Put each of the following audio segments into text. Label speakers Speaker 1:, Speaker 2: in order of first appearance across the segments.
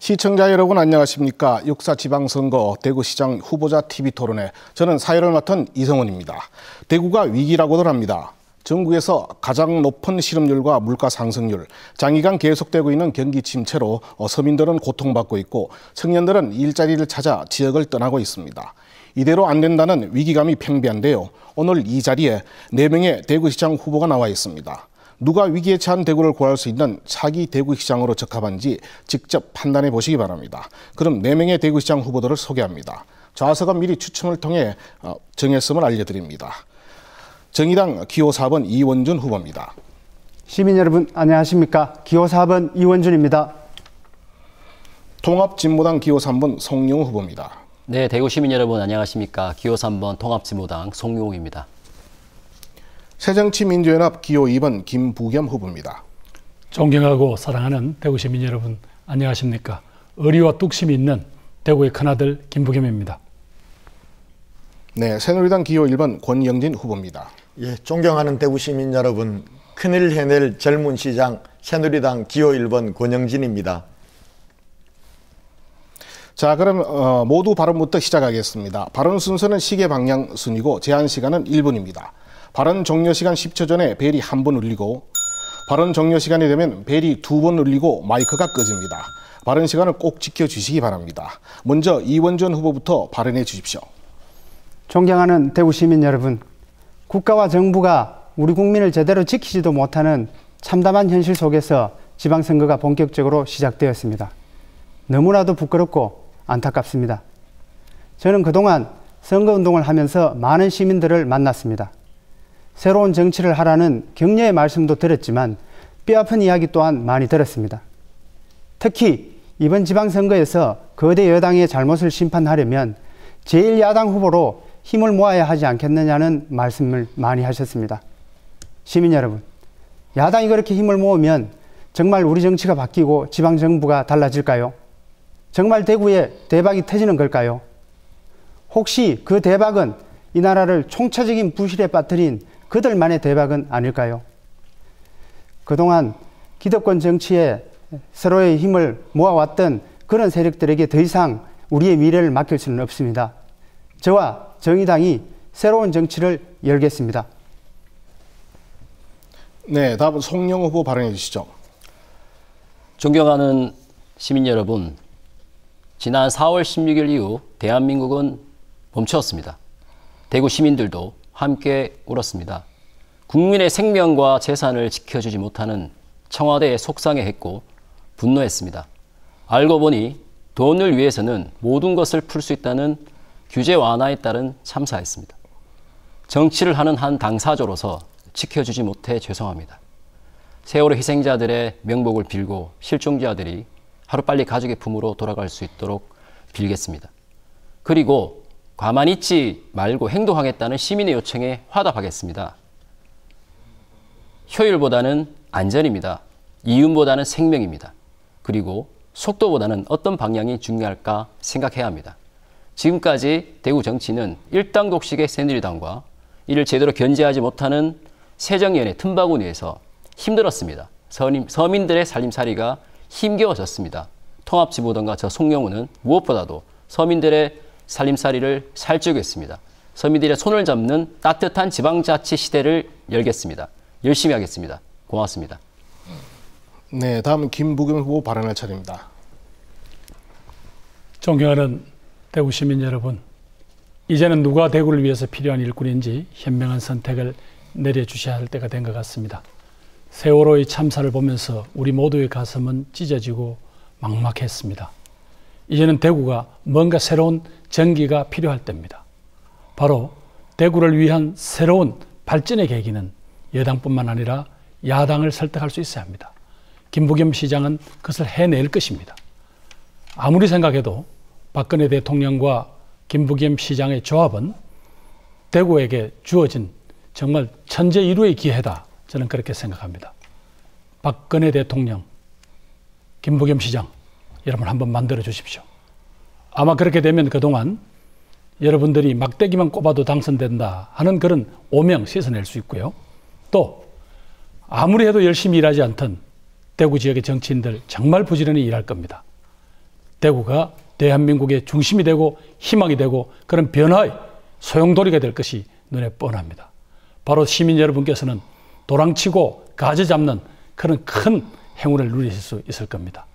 Speaker 1: 시청자 여러분 안녕하십니까. 6.4 지방선거 대구시장 후보자 TV토론회, 저는 사회를 맡은 이성원입니다. 대구가 위기라고들 합니다. 전국에서 가장 높은 실업률과 물가 상승률, 장기간 계속되고 있는 경기 침체로 서민들은 고통받고 있고 청년들은 일자리를 찾아 지역을 떠나고 있습니다. 이대로 안 된다는 위기감이 팽배한데요. 오늘 이 자리에 4명의 대구시장 후보가 나와 있습니다. 누가 위기에 처한 대구를 구할 수 있는 차기 대구시장으로 적합한지 직접 판단해 보시기 바랍니다. 그럼 4명의 대구시장 후보들을 소개합니다. 좌석은 미리 추첨을 통해 정했음을 알려드립니다. 정의당 기호 4번 이원준 후보입니다.
Speaker 2: 시민 여러분 안녕하십니까. 기호 4번 이원준입니다.
Speaker 1: 통합진보당 기호 3번 송영우 후보입니다.
Speaker 3: 네, 대구 시민 여러분 안녕하십니까. 기호 3번 통합진보당 송용욱입니다.
Speaker 1: 새정치민주연합 기호 2번 김부겸 후보입니다.
Speaker 4: 존경하고 사랑하는 대구 시민 여러분 안녕하십니까. 의리와 뚝심이 있는 대구의 큰아들 김부겸입니다.
Speaker 1: 네, 새누리당 기호 1번 권영진 후보입니다.
Speaker 5: 예, 존경하는 대구 시민 여러분, 큰일 해낼 젊은 시장 새누리당 기호 1번 권영진입니다.
Speaker 1: 자, 그럼 모두 발언부터 시작하겠습니다. 발언 순서는 시계 방향 순이고 제한 시간은 1분입니다. 발언 종료 시간 10초 전에 벨이 1번 울리고 발언 종료 시간이 되면 벨이 2번 울리고 마이크가 꺼집니다. 발언 시간을 꼭 지켜주시기 바랍니다. 먼저 이원준 후보부터 발언해 주십시오.
Speaker 2: 존경하는 대구 시민 여러분, 국가와 정부가 우리 국민을 제대로 지키지도 못하는 참담한 현실 속에서 지방선거가 본격적으로 시작되었습니다. 너무나도 부끄럽고 안타깝습니다. 저는 그동안 선거운동을 하면서 많은 시민들을 만났습니다. 새로운 정치를 하라는 격려의 말씀도 들었지만 뼈아픈 이야기 또한 많이 들었습니다. 특히 이번 지방선거에서 거대 여당의 잘못을 심판하려면 제1야당 후보로 힘을 모아야 하지 않겠느냐는 말씀을 많이 하셨습니다. 시민 여러분, 야당이 그렇게 힘을 모으면 정말 우리 정치가 바뀌고 지방정부가 달라질까요? 정말 대구에 대박이 터지는 걸까요? 혹시 그 대박은 이 나라를 총체적인 부실에 빠뜨린 그들만의 대박은 아닐까요? 그동안 기득권 정치에 서로의 힘을 모아왔던 그런 세력들에게 더 이상 우리의 미래를 맡길 수는 없습니다. 저와 정의당이 새로운 정치를 열겠습니다.
Speaker 1: 네, 다음은 송영우 후보 발언해 주시죠.
Speaker 3: 존경하는 시민 여러분, 지난 4월 16일 이후 대한민국은 멈추었습니다. 대구 시민들도 함께 울었습니다. 국민의 생명과 재산을 지켜주지 못하는 청와대에 속상해했고 분노했습니다. 알고 보니 돈을 위해서는 모든 것을 풀 수 있다는 규제 완화에 따른 참사였습니다. 정치를 하는 한 당사자로서 지켜주지 못해 죄송합니다. 세월호 희생자들의 명복을 빌고 실종자들이 하루빨리 가족의 품으로 돌아갈 수 있도록 빌겠습니다. 그리고 가만히 있지 말고 행동하겠다는 시민의 요청에 화답하겠습니다. 효율보다는 안전입니다. 이윤보다는 생명입니다. 그리고 속도보다는 어떤 방향이 중요할까 생각해야 합니다. 지금까지 대구 정치는 일당 독식의 새누리당과 이를 제대로 견제하지 못하는 새정연의 틈바구니에서 힘들었습니다. 서민들의 살림살이가 힘겨워졌습니다. 통합진보당과 저 송영우는 무엇보다도 서민들의 살림살이를 살찌우겠습니다. 서민들의 손을 잡는 따뜻한 지방자치 시대를 열겠습니다. 열심히 하겠습니다. 고맙습니다.
Speaker 1: 네, 다음은 김부겸 후보 발언할 차례입니다.
Speaker 4: 존경하는 대구 시민 여러분, 이제는 누가 대구를 위해서 필요한 일꾼인지 현명한 선택을 내려주셔야 할 때가 된 것 같습니다. 세월호의 참사를 보면서 우리 모두의 가슴은 찢어지고 막막했습니다. 이제는 대구가 뭔가 새로운 전기가 필요할 때입니다. 바로 대구를 위한 새로운 발전의 계기는 여당뿐만 아니라 야당을 설득할 수 있어야 합니다. 김부겸 시장은 그것을 해낼 것입니다. 아무리 생각해도 박근혜 대통령과 김부겸 시장의 조합은 대구에게 주어진 정말 천재일우의 기회다. 저는 그렇게 생각합니다. 박근혜 대통령, 김부겸 시장, 여러분 한번 만들어 주십시오. 아마 그렇게 되면 그동안 여러분들이 막대기만 꼽아도 당선된다 하는 그런 오명 씻어낼 수 있고요. 또 아무리 해도 열심히 일하지 않던 대구 지역의 정치인들 정말 부지런히 일할 겁니다. 대구가 대한민국의 중심이 되고 희망이 되고 그런 변화의 소용돌이가 될 것이 눈에 뻔합니다. 바로 시민 여러분께서는 도랑치고 가지 잡는 그런 큰 행운을 누리실 수 있을 겁니다.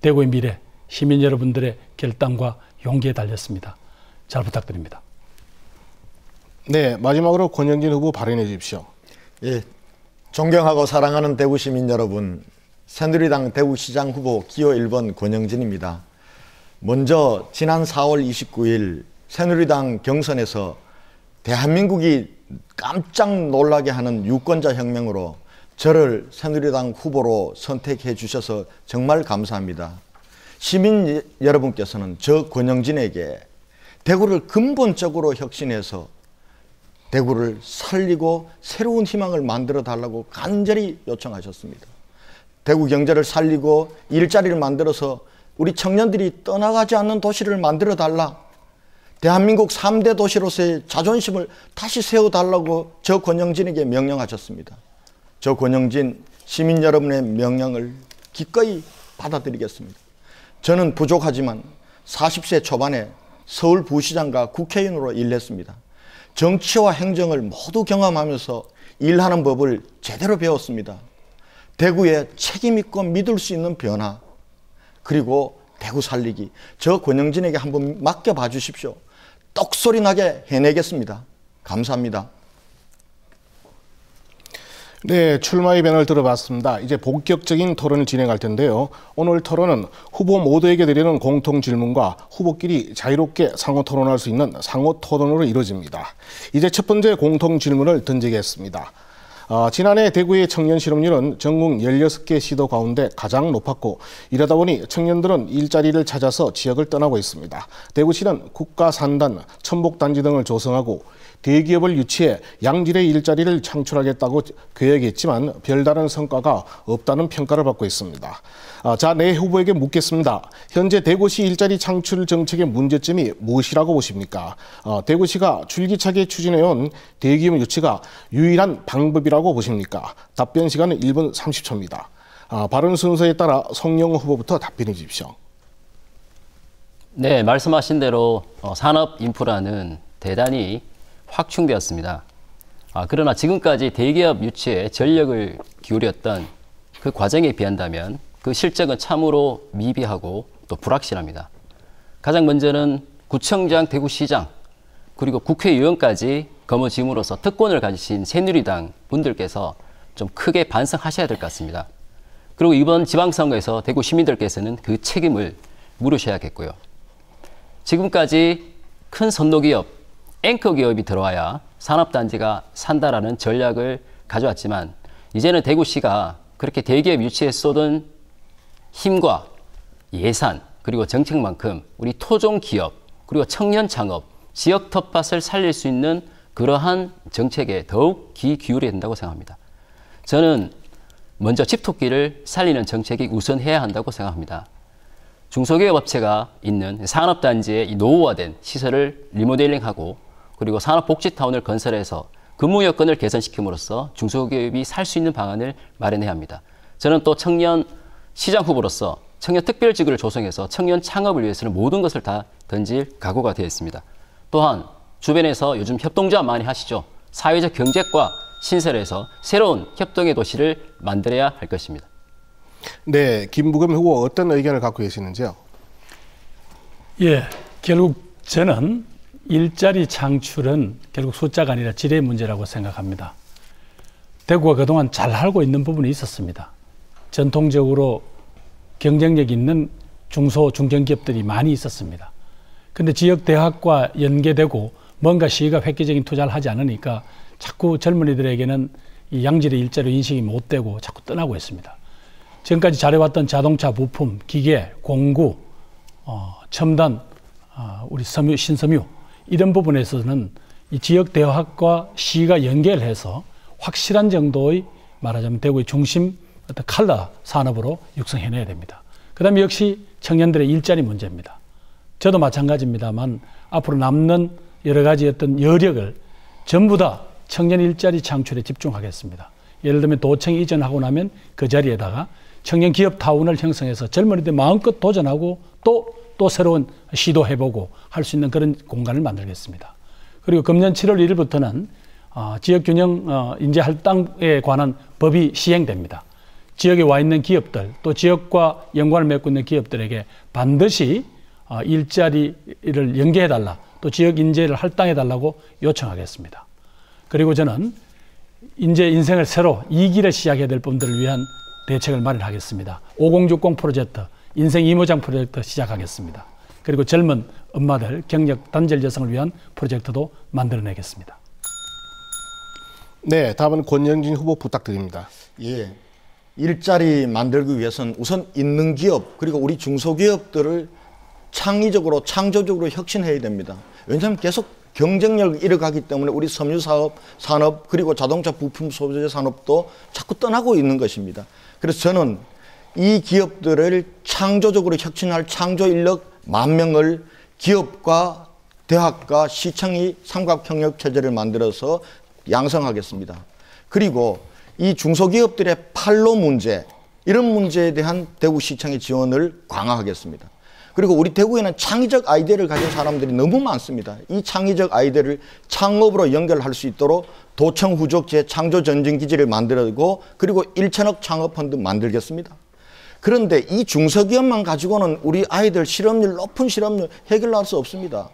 Speaker 4: 대구의 미래, 시민 여러분들의 결단과 용기에 달렸습니다. 잘 부탁드립니다.
Speaker 1: 네, 마지막으로 권영진 후보 발언해 주십시오.
Speaker 5: 예, 존경하고 사랑하는 대구 시민 여러분, 새누리당 대구시장 후보 기호 1번 권영진입니다. 먼저 지난 4월 29일 새누리당 경선에서 대한민국이 깜짝 놀라게 하는 유권자 혁명으로 저를 새누리당 후보로 선택해 주셔서 정말 감사합니다. 시민 여러분께서는 저 권영진에게 대구를 근본적으로 혁신해서 대구를 살리고 새로운 희망을 만들어 달라고 간절히 요청하셨습니다. 대구 경제를 살리고 일자리를 만들어서 우리 청년들이 떠나가지 않는 도시를 만들어 달라. 대한민국 3대 도시로서의 자존심을 다시 세워달라고 저 권영진에게 명령하셨습니다. 저 권영진 시민 여러분의 명령을 기꺼이 받아들이겠습니다. 저는 부족하지만 40세 초반에 서울 부시장과 국회의원으로 일했습니다. 정치와 행정을 모두 경험하면서 일하는 법을 제대로 배웠습니다. 대구에 책임 있고 믿을 수 있는 변화, 그리고 대구 살리기, 저 권영진에게 한번 맡겨봐 주십시오. 떡소리 나게 해내겠습니다. 감사합니다.
Speaker 1: 네, 출마의 변을 들어봤습니다. 이제 본격적인 토론을 진행할 텐데요. 오늘 토론은 후보 모두에게 드리는 공통 질문과 후보끼리 자유롭게 상호 토론할 수 있는 상호 토론으로 이루어집니다. 이제 첫 번째 공통 질문을 던지겠습니다. 지난해 대구의 청년 실업률은 전국 16개 시도 가운데 가장 높았고, 이러다 보니 청년들은 일자리를 찾아서 지역을 떠나고 있습니다. 대구시는 국가산단, 첨복단지 등을 조성하고 대기업을 유치해 양질의 일자리를 창출하겠다고 계획했지만 별다른 성과가 없다는 평가를 받고 있습니다. 자, 내 후보에게 묻겠습니다. 현재 대구시 일자리 창출 정책의 문제점이 무엇이라고 보십니까? 대구시가 줄기차게 추진해온 대기업 유치가 유일한 방법이라고 보십니까? 답변 시간은 1분 30초입니다. 발언 순서에 따라 송영호 후보부터 답변해 주십시오.
Speaker 3: 네, 말씀하신 대로 산업 인프라는 대단히 확충되었습니다. 그러나 지금까지 대기업 유치에 전력을 기울였던 그 과정에 비한다면 그 실적은 참으로 미비하고 또 불확실합니다. 가장 먼저는 구청장, 대구시장, 그리고 국회의원까지 거머쥐므로써 특권을 가지신 새누리당 분들께서 좀 크게 반성하셔야 될 것 같습니다. 그리고 이번 지방선거에서 대구 시민들께서는 그 책임을 물으셔야겠고요. 지금까지 큰 선도기업, 앵커 기업이 들어와야 산업단지가 산다라는 전략을 가져왔지만, 이제는 대구시가 그렇게 대기업 유치에 쏟은 힘과 예산, 그리고 정책만큼 우리 토종 기업, 그리고 청년 창업, 지역 텃밭을 살릴 수 있는 그러한 정책에 더욱 귀 기울여야 된다고 생각합니다. 저는 먼저 집토끼를 살리는 정책이 우선해야 한다고 생각합니다. 중소기업 업체가 있는 산업단지의 노후화된 시설을 리모델링하고, 그리고 산업복지타운을 건설해서 근무 여건을 개선시킴으로써 중소기업이 살 수 있는 방안을 마련해야 합니다. 저는 또 청년 시장 후보로서 청년 특별지구를 조성해서 청년 창업을 위해서는 모든 것을 다 던질 각오가 되어 있습니다. 또한 주변에서 요즘 협동조합 많이 하시죠. 사회적 경제과 신설해서 새로운 협동의 도시를 만들어야 할 것입니다.
Speaker 1: 네, 김부겸 후보 어떤 의견을 갖고 계시는지요?
Speaker 4: 예, 결국 저는 일자리 창출은 결국 숫자가 아니라 질의 문제라고 생각합니다. 대구가 그동안 잘 알고 있는 부분이 있었습니다. 전통적으로 경쟁력 있는 중소, 중견기업들이 많이 있었습니다. 근데 지역 대학과 연계되고 뭔가 시가 획기적인 투자를 하지 않으니까 자꾸 젊은이들에게는 이 양질의 일자리 인식이 못 되고 자꾸 떠나고 있습니다. 지금까지 잘해왔던 자동차 부품, 기계, 공구, 첨단, 우리 섬유, 신섬유 이런 부분에서는 이 지역 대학과 시가 연결해서 확실한 정도의 말하자면 대구의 중심 어떤 칼라 산업으로 육성해내야 됩니다. 그 다음에 역시 청년들의 일자리 문제입니다. 저도 마찬가지입니다만 앞으로 남는 여러 가지 어떤 여력을 전부 다 청년 일자리 창출에 집중하겠습니다. 예를 들면 도청 이전하고 나면 그 자리에다가 청년 기업 타운을 형성해서 젊은이들 마음껏 도전하고 또 새로운 시도해보고 할 수 있는 그런 공간을 만들겠습니다. 그리고 금년 7월 1일부터는 지역균형 인재 할당에 관한 법이 시행됩니다. 지역에 와 있는 기업들, 또 지역과 연관을 맺고 있는 기업들에게 반드시 일자리를 연계해달라, 또 지역 인재를 할당해달라고 요청하겠습니다. 그리고 저는 인생을 새로 2기를 시작해야 될 분들을 위한 대책을 마련하겠습니다. 5060 프로젝트, 인생 이모장 프로젝트 시작하겠습니다. 그리고 젊은 엄마들, 경력 단절 여성을 위한 프로젝트도 만들어내겠습니다.
Speaker 1: 네, 다음은 권영진 후보 부탁드립니다.
Speaker 5: 예, 일자리 만들기 위해서는 우선 있는 기업 그리고 우리 중소기업들을 창의적으로 창조적으로 혁신해야 됩니다. 왜냐하면 계속 경쟁력을 잃어가기 때문에 우리 섬유사업, 산업 그리고 자동차 부품 소재 산업도 자꾸 떠나고 있는 것입니다. 그래서 저는 이 기업들을 창조적으로 혁신할 창조 인력 10,000명을 기업과 대학과 시청이 삼각협력 체제를 만들어서 양성하겠습니다. 그리고 이 중소기업들의 판로 문제, 이런 문제에 대한 대구시청의 지원을 강화하겠습니다. 그리고 우리 대구에는 창의적 아이디어를 가진 사람들이 너무 많습니다. 이 창의적 아이디어를 창업으로 연결할 수 있도록 도청 후적지의 창조 전쟁 기지를 만들고 그리고 1천억 창업펀드 만들겠습니다. 그런데 이 중소기업만 가지고는 우리 아이들 실업률, 높은 실업률 해결할 수 없습니다.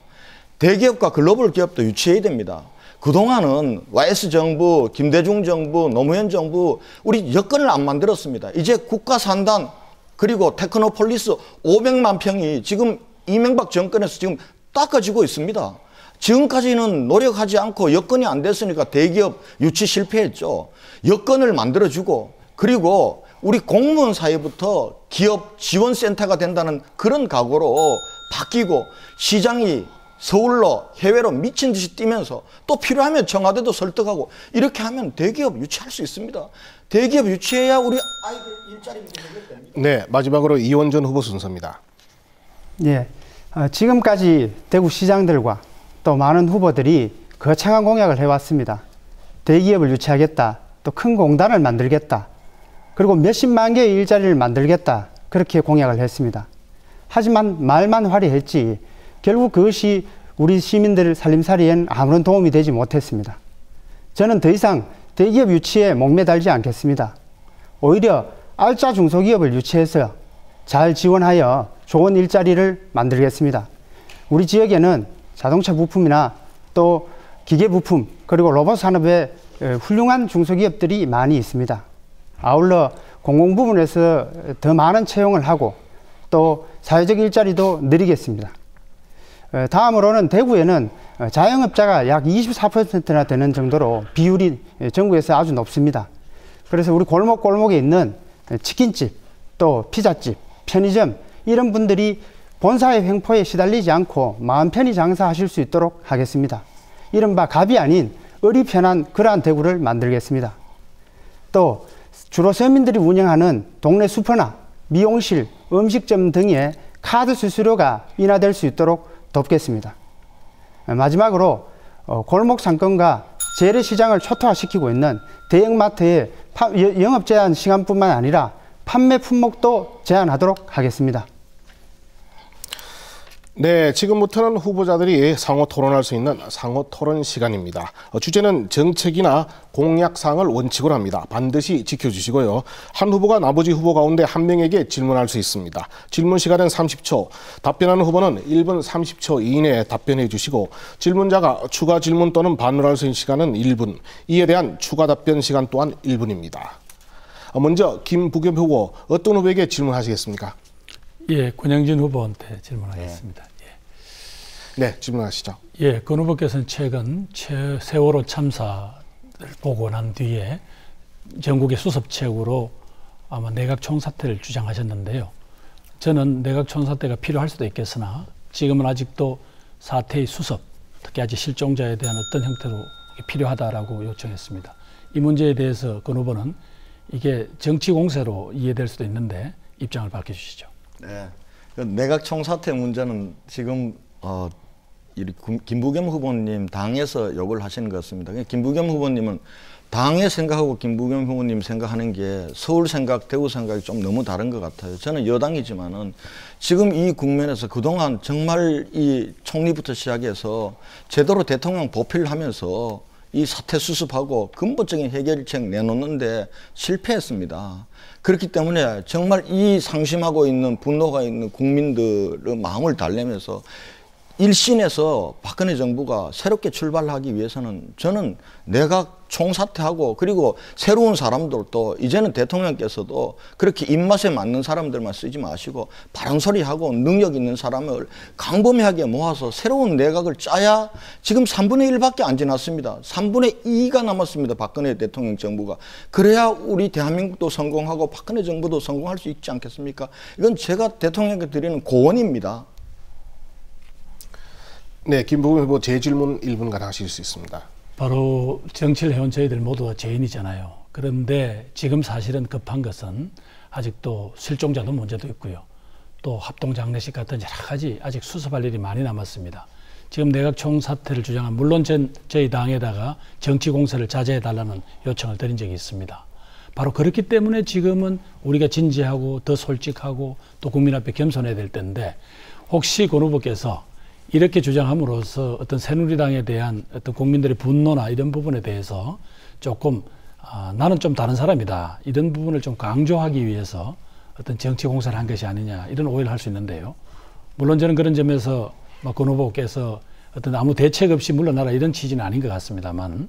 Speaker 5: 대기업과 글로벌 기업도 유치해야 됩니다. 그동안은 YS정부, 김대중 정부, 노무현 정부 우리 여건을 안 만들었습니다. 이제 국가산단 그리고 테크노폴리스 500만 평이 지금 이명박 정권에서 지금 닦아지고 있습니다. 지금까지는 노력하지 않고 여건이 안 됐으니까 대기업 유치 실패했죠. 여건을 만들어주고 그리고 우리 공무원 사회부터 기업 지원센터가 된다는 그런 각오로 바뀌고 시장이 서울로 해외로 미친 듯이 뛰면서 또 필요하면 청와대도 설득하고 이렇게 하면 대기업 유치할 수 있습니다. 대기업 유치해야 우리 아이들 일자리 문제 해결됩니다.
Speaker 1: 네, 마지막으로 이원전 후보 순서입니다.
Speaker 2: 예, 지금까지 대구시장들과 또 많은 후보들이 거창한 공약을 해왔습니다. 대기업을 유치하겠다, 또 큰 공단을 만들겠다, 그리고 몇십만 개의 일자리를 만들겠다, 그렇게 공약을 했습니다. 하지만 말만 화려했지 결국 그것이 우리 시민들 살림살이엔 아무런 도움이 되지 못했습니다. 저는 더 이상 대기업 유치에 목매달지 않겠습니다. 오히려 알짜 중소기업을 유치해서 잘 지원하여 좋은 일자리를 만들겠습니다. 우리 지역에는 자동차 부품이나 또 기계 부품 그리고 로봇 산업에 훌륭한 중소기업들이 많이 있습니다. 아울러 공공부문에서 더 많은 채용을 하고 또 사회적 일자리도 늘리겠습니다. 다음으로는 대구에는 자영업자가 약 24%나 되는 정도로 비율이 전국에서 아주 높습니다. 그래서 우리 골목골목에 있는 치킨집, 또 피자집, 편의점 이런 분들이 본사의 횡포에 시달리지 않고 마음 편히 장사하실 수 있도록 하겠습니다. 이른바 갑이 아닌 을이 편한 그러한 대구를 만들겠습니다. 또 주로 서민들이 운영하는 동네 슈퍼나 미용실, 음식점 등의 카드 수수료가 인하될 수 있도록 돕겠습니다. 마지막으로 골목 상권과 재래시장을 초토화시키고 있는 대형마트의 영업 제한 시간뿐만 아니라 판매 품목도 제한하도록 하겠습니다.
Speaker 1: 네, 지금부터는 후보자들이 상호 토론할 수 있는 상호 토론 시간입니다. 주제는 정책이나 공약사항을 원칙으로 합니다. 반드시 지켜주시고요. 한 후보가 나머지 후보 가운데 한 명에게 질문할 수 있습니다. 질문 시간은 30초, 답변하는 후보는 1분 30초 이내에 답변해 주시고 질문자가 추가 질문 또는 반론할 수 있는 시간은 1분, 이에 대한 추가 답변 시간 또한 1분입니다. 먼저 김부겸 후보, 어떤 후보에게 질문하시겠습니까?
Speaker 4: 예, 권영진 후보한테 질문하겠습니다.
Speaker 1: 네, 질문하시죠.
Speaker 4: 예, 권 후보께서는 최근 세월호 참사를 보고 난 뒤에 전국의 수습책으로 아마 내각 총사퇴를 주장하셨는데요. 저는 내각 총사퇴가 필요할 수도 있겠으나 지금은 아직도 사태의 수습, 특히 아직 실종자에 대한 어떤 형태로 필요하다라고 요청했습니다. 이 문제에 대해서 권 후보는 이게 정치 공세로 이해될 수도 있는데 입장을 밝혀주시죠.
Speaker 5: 네, 내각 총사퇴 문제는 지금 김부겸 후보님 당에서 요구를 하시는 것 같습니다. 김부겸 후보님은 당의 생각하고 김부겸 후보님 생각하는 게 서울 생각, 대구 생각이 좀 너무 다른 것 같아요. 저는 여당이지만은 지금 이 국면에서 그동안 정말 이 총리부터 시작해서 제대로 대통령 보필하면서 이 사태 수습하고 근본적인 해결책 내놓는데 실패했습니다. 그렇기 때문에 정말 이 상심하고 있는 분노가 있는 국민들의 마음을 달래면서 일신에서 박근혜 정부가 새롭게 출발하기 위해서는 저는 내각 총사퇴하고 그리고 새로운 사람들도 이제는 대통령께서도 그렇게 입맛에 맞는 사람들만 쓰지 마시고 바른 소리하고 능력 있는 사람을 광범위하게 모아서 새로운 내각을 짜야 지금 3분의 1밖에 안 지났습니다. 3분의 2가 남았습니다. 박근혜 대통령 정부가. 그래야 우리 대한민국도 성공하고 박근혜 정부도 성공할 수 있지 않겠습니까? 이건 제가 대통령께 드리는 고언입니다.
Speaker 1: 네, 김부겸 후보 재질문 1분간 하실 수 있습니다.
Speaker 4: 바로 정치를 해온 저희들 모두가 죄인이잖아요. 그런데 지금 사실은 급한 것은 아직도 실종자도 문제도 있고요. 또 합동장례식 같은 여러 가지 아직 수습할 일이 많이 남았습니다. 지금 내각 총사퇴를 주장한 물론 저희 당에다가 정치 공세를 자제해달라는 요청을 드린 적이 있습니다. 바로 그렇기 때문에 지금은 우리가 진지하고 더 솔직하고 또 국민 앞에 겸손해야 될 텐데 혹시 권 후보께서 이렇게 주장함으로써 어떤 새누리당에 대한 어떤 국민들의 분노나 이런 부분에 대해서 조금 나는 좀 다른 사람이다 이런 부분을 좀 강조하기 위해서 어떤 정치 공세를 한 것이 아니냐 이런 오해를 할 수 있는데요. 물론 저는 그런 점에서 권 후보께서 어떤 아무 대책 없이 물러나라 이런 취지는 아닌 것 같습니다만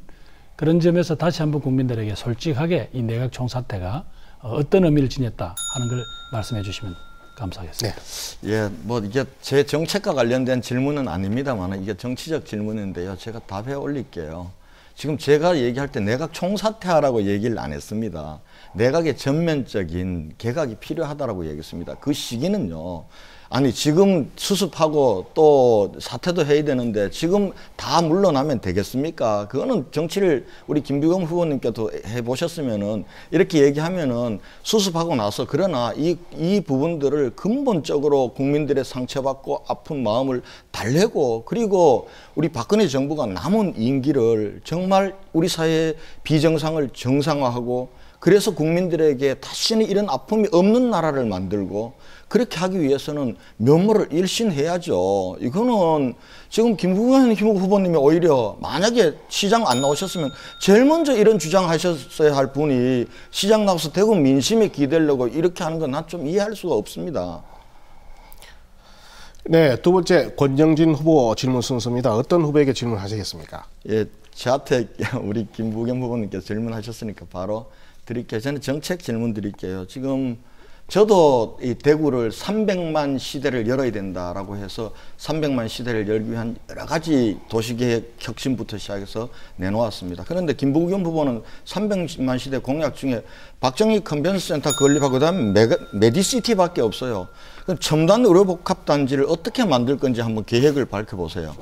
Speaker 4: 그런 점에서 다시 한번 국민들에게 솔직하게 이 내각 총사퇴가 어떤 의미를 지녔다 하는 걸 말씀해 주시면 감사하겠습니다.
Speaker 5: 네. 예, 뭐 이게 제 정책과 관련된 질문은 아닙니다만 이게 정치적 질문인데요. 제가 답해 올릴게요. 지금 제가 얘기할 때 내각 총사퇴하라고 얘기를 안 했습니다. 내각의 전면적인 개각이 필요하다라고 얘기했습니다. 그 시기는요. 아니 지금 수습하고 또 사퇴도 해야 되는데 지금 다 물러나면 되겠습니까? 그거는 정치를 우리 김부겸 후보님께도 해보셨으면은 이렇게 얘기하면은 수습하고 나서 그러나 이 부분들을 근본적으로 국민들의 상처받고 아픈 마음을 달래고 그리고 우리 박근혜 정부가 남은 임기를 정말 우리 사회의 비정상을 정상화하고 그래서 국민들에게 다시는 이런 아픔이 없는 나라를 만들고 그렇게 하기 위해서는 면모를 일신해야죠. 이거는 지금 김부겸 후보님이 오히려 만약에 시장 안 나오셨으면 제일 먼저 이런 주장하셨어야 할 분이 시장 나와서 대구 민심에 기대려고 이렇게 하는 건 난 좀 이해할 수가 없습니다.
Speaker 1: 네, 두 번째 권영진 후보 질문 순서입니다. 어떤 후보에게 질문하시겠습니까?
Speaker 5: 예, 저한테 우리 김부겸 후보님께서 질문하셨으니까 바로 드릴게요. 저는 정책 질문 드릴게요. 지금 저도 이 대구를 300만 시대를 열어야 된다라고 해서 300만 시대를 열기 위한 여러 가지 도시계획 혁신부터 시작해서 내놓았습니다. 그런데 김부겸 후보는 300만 시대 공약 중에 박정희 컨벤션센터 건립하고 그다음에 메디시티밖에 없어요. 그럼 첨단 의료복합단지를 어떻게 만들 건지 한번 계획을 밝혀보세요.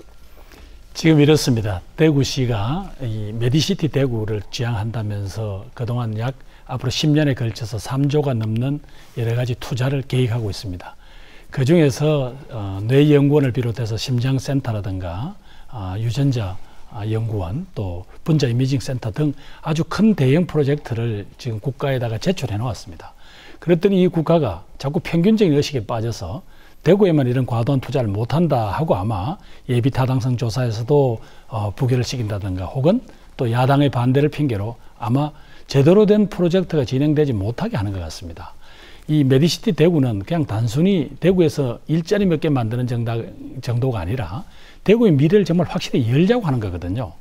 Speaker 4: 지금 이렇습니다. 대구시가 이 메디시티 대구를 지향한다면서 그동안 약 앞으로 10년에 걸쳐서 3조가 넘는 여러 가지 투자를 계획하고 있습니다. 그중에서 뇌연구원을 비롯해서 심장센터라든가 유전자 연구원 또 분자 이미징 센터 등 아주 큰 대형 프로젝트를 지금 국가에다가 제출해 놓았습니다. 그랬더니 이 국가가 자꾸 평균적인 의식에 빠져서 대구에만 이런 과도한 투자를 못한다 하고 아마 예비 타당성 조사에서도 부결을 시킨다든가 혹은 또 야당의 반대를 핑계로 아마 제대로 된 프로젝트가 진행되지 못하게 하는 것 같습니다. 이 메디시티 대구는 그냥 단순히 대구에서 일자리 몇 개 만드는 정도가 아니라 대구의 미래를 정말 확실히 열자고 하는 거거든요.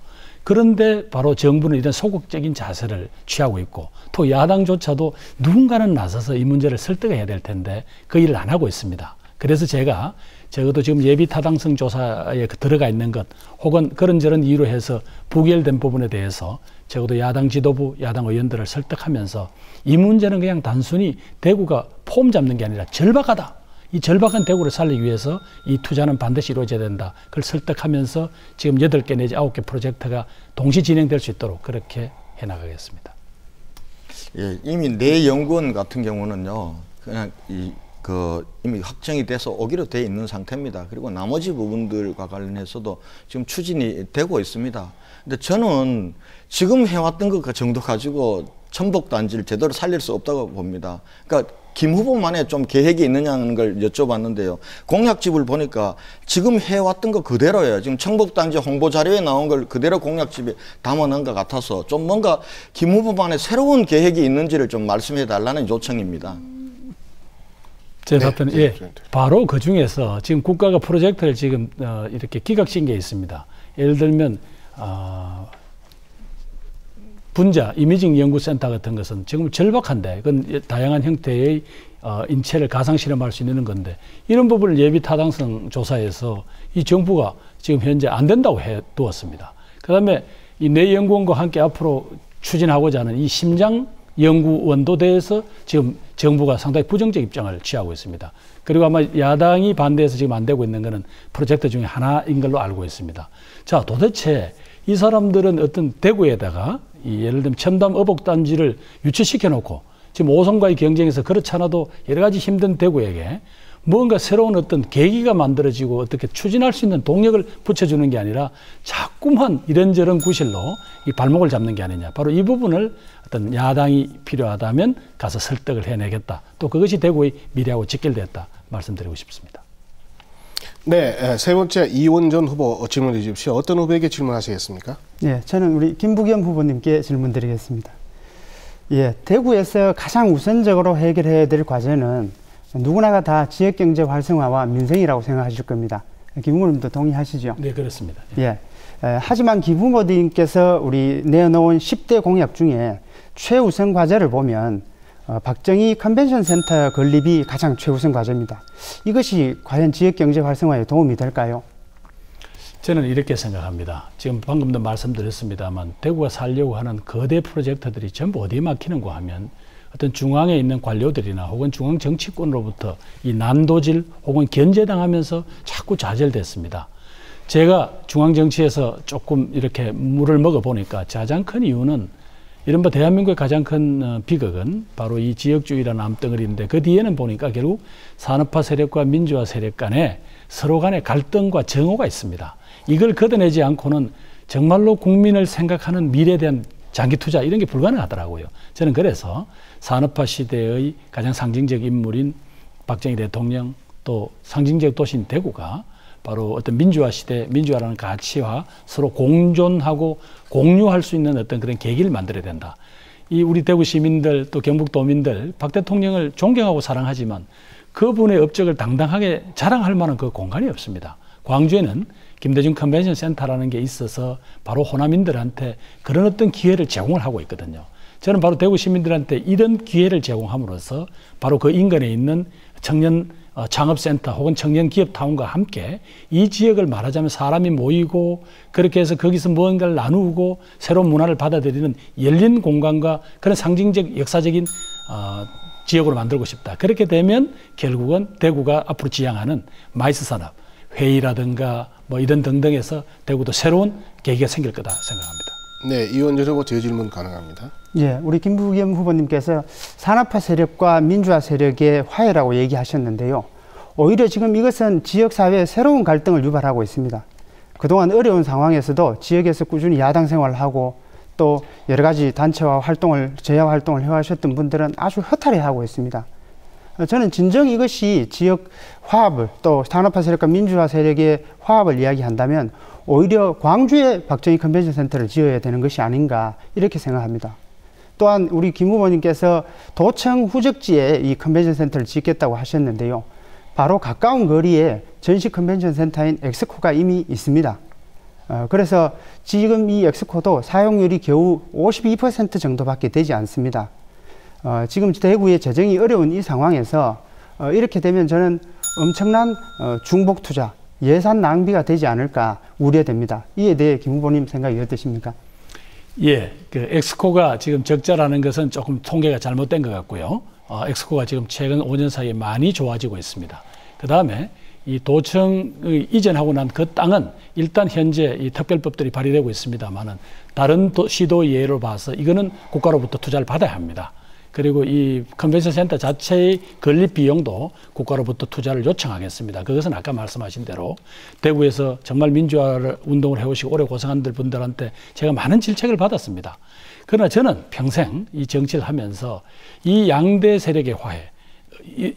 Speaker 4: 그런데 바로 정부는 이런 소극적인 자세를 취하고 있고 또 야당조차도 누군가는 나서서 이 문제를 설득해야 될 텐데 그 일을 안 하고 있습니다. 그래서 제가 적어도 지금 예비 타당성 조사에 들어가 있는 것 혹은 그런저런 이유로 해서 부결된 부분에 대해서 적어도 야당 지도부, 야당 의원들을 설득하면서 이 문제는 그냥 단순히 대구가 폼 잡는 게 아니라 절박하다. 이 절박한 대구를 살리기 위해서 이 투자는 반드시 이루어져야 된다. 그걸 설득하면서 지금 8개 내지 9개 프로젝트가 동시 진행될 수 있도록 그렇게 해나가겠습니다.
Speaker 5: 예, 이미 뇌연구원 같은 경우는요. 그냥 이미 확정이 돼서 오기로 돼 있는 상태입니다. 그리고 나머지 부분들과 관련해서도 지금 추진이 되고 있습니다. 근데 저는 지금 해왔던 것 정도 가지고 천복단지를 제대로 살릴 수 없다고 봅니다. 그러니까 김 후보만의 좀 계획이 있느냐는 걸 여쭤봤는데요. 공약집을 보니까 지금 해왔던 거 그대로예요. 지금 청복단지 홍보 자료에 나온 걸 그대로 공약집에 담아놓은 것 같아서 좀 뭔가 김 후보만의 새로운 계획이 있는지를 좀 말씀해 달라는 요청입니다.
Speaker 4: 제 답변은 예, 바로 그 중에서 지금 국가가 프로젝트를 지금 이렇게 기각시킨 게 있습니다. 예를 들면 분자 이미징 연구센터 같은 것은 지금 절박한데 그건 다양한 형태의 인체를 가상 실험할 수 있는 건데 이런 부분을 예비 타당성 조사에서 이 정부가 지금 현재 안 된다고 해 두었습니다. 그다음에 이 내 연구원과 함께 앞으로 추진하고자 하는 이 심장 연구원도 대해서 지금 정부가 상당히 부정적 입장을 취하고 있습니다. 그리고 아마 야당이 반대해서 지금 안 되고 있는 것은 프로젝트 중에 하나인 걸로 알고 있습니다. 자, 도대체 이 사람들은 어떤 대구에다가 예를 들면 첨단 어복단지를 유치시켜 놓고 지금 5성과의 경쟁에서 그렇지 않아도 여러 가지 힘든 대구에게 뭔가 새로운 어떤 계기가 만들어지고 어떻게 추진할 수 있는 동력을 붙여주는 게 아니라 자꾸만 이런저런 구실로 이 발목을 잡는 게 아니냐. 바로 이 부분을 어떤 야당이 필요하다면 가서 설득을 해내겠다. 또 그것이 대구의 미래하고 직결됐다. 말씀드리고 싶습니다.
Speaker 1: 네, 세 번째 이원전 후보 질문해 주십시오. 어떤 후보에게 질문하시겠습니까?
Speaker 2: 네, 저는 우리 김부겸 후보님께 질문드리겠습니다. 예, 대구에서 가장 우선적으로 해결해야 될 과제는 누구나가 다 지역경제 활성화와 민생이라고 생각하실 겁니다. 김 후보님도 동의하시죠?
Speaker 4: 네, 그렇습니다.
Speaker 2: 예. 하지만 김 후보님께서 우리 내놓은 10대 공약 중에 최우선 과제를 보면 박정희 컨벤션 센터 건립이 가장 최우선 과제입니다. 이것이 과연 지역경제 활성화에 도움이 될까요?
Speaker 4: 저는 이렇게 생각합니다. 지금 방금도 말씀드렸습니다만 대구가 살려고 하는 거대 프로젝트들이 전부 어디에 막히는고 하면 어떤 중앙에 있는 관료들이나 혹은 중앙 정치권으로부터 이 난도질 혹은 견제당하면서 자꾸 좌절됐습니다. 제가 중앙 정치에서 조금 이렇게 물을 먹어보니까 가장 큰 이유는 이른바 대한민국의 가장 큰 비극은 바로 이 지역주의라는 암덩어리인데 그 뒤에는 보니까 결국 산업화 세력과 민주화 세력 간에 서로 간의 갈등과 정오가 있습니다. 이걸 걷어내지 않고는 정말로 국민을 생각하는 미래에 대한 장기 투자 이런 게 불가능하더라고요. 저는 그래서 산업화 시대의 가장 상징적 인물인 박정희 대통령 또 상징적 도시인 대구가 바로 어떤 민주화 시대, 민주화라는 가치와 서로 공존하고 공유할 수 있는 어떤 그런 계기를 만들어야 된다. 이 우리 대구 시민들 또 경북도민들 박 대통령을 존경하고 사랑하지만 그분의 업적을 당당하게 자랑할 만한 그 공간이 없습니다. 광주에는 김대중 컨벤션 센터라는 게 있어서 바로 호남인들한테 그런 어떤 기회를 제공을 하고 있거든요. 저는 바로 대구 시민들한테 이런 기회를 제공함으로써 바로 그 인근에 있는 청년 창업센터 혹은 청년 기업타운과 함께 이 지역을 말하자면 사람이 모이고 그렇게 해서 거기서 무언가를 나누고 새로운 문화를 받아들이는 열린 공간과 그런 상징적 역사적인 지역으로 만들고 싶다. 그렇게 되면 결국은 대구가 앞으로 지향하는 마이스 산업, 회의라든가 뭐 이런 등등에서 대구도 새로운 계기가 생길 거다 생각합니다.
Speaker 1: 네, 이원전 후보 재질문 가능합니다.
Speaker 2: 예, 우리 김부겸 후보님께서 산업화 세력과 민주화 세력의 화해라고 얘기하셨는데요. 오히려 지금 이것은 지역사회에 새로운 갈등을 유발하고 있습니다. 그동안 어려운 상황에서도 지역에서 꾸준히 야당 생활을 하고 또 여러 가지 단체와 활동을, 제야 활동을 해오셨던 분들은 아주 허탈해하고 있습니다. 저는 진정 이것이 지역 화합을 또 산업화 세력과 민주화 세력의 화합을 이야기한다면 오히려 광주에 박정희 컨벤션 센터를 지어야 되는 것이 아닌가 이렇게 생각합니다. 또한 우리 김 후보님께서 도청 후적지에 이 컨벤션 센터를 짓겠다고 하셨는데요. 바로 가까운 거리에 전시 컨벤션 센터인 엑스코가 이미 있습니다. 그래서 지금 이 엑스코도 사용률이 겨우 52% 정도밖에 되지 않습니다. 지금 대구의 재정이 어려운 이 상황에서 이렇게 되면 저는 엄청난 중복 투자, 예산 낭비가 되지 않을까 우려됩니다. 이에 대해 김 후보님 생각이 어떠십니까?
Speaker 4: 예, 그 엑스코가 지금 적자라는 것은 조금 통계가 잘못된 것 같고요. 엑스코가 지금 최근 5년 사이에 많이 좋아지고 있습니다. 그 다음에 이 도청의 이전하고 난 그 땅은 일단 현재 이 특별법들이 발의되고 있습니다만은 다른 시도 예로 봐서 이거는 국가로부터 투자를 받아야 합니다. 그리고 이 컨벤션 센터 자체의 건립 비용도 국가로부터 투자를 요청하겠습니다. 그것은 아까 말씀하신 대로 대구에서 정말 민주화 운동을 해오시고 오래 고생한 분들한테 제가 많은 질책을 받았습니다. 그러나 저는 평생 이 정치를 하면서 이 양대 세력의 화해,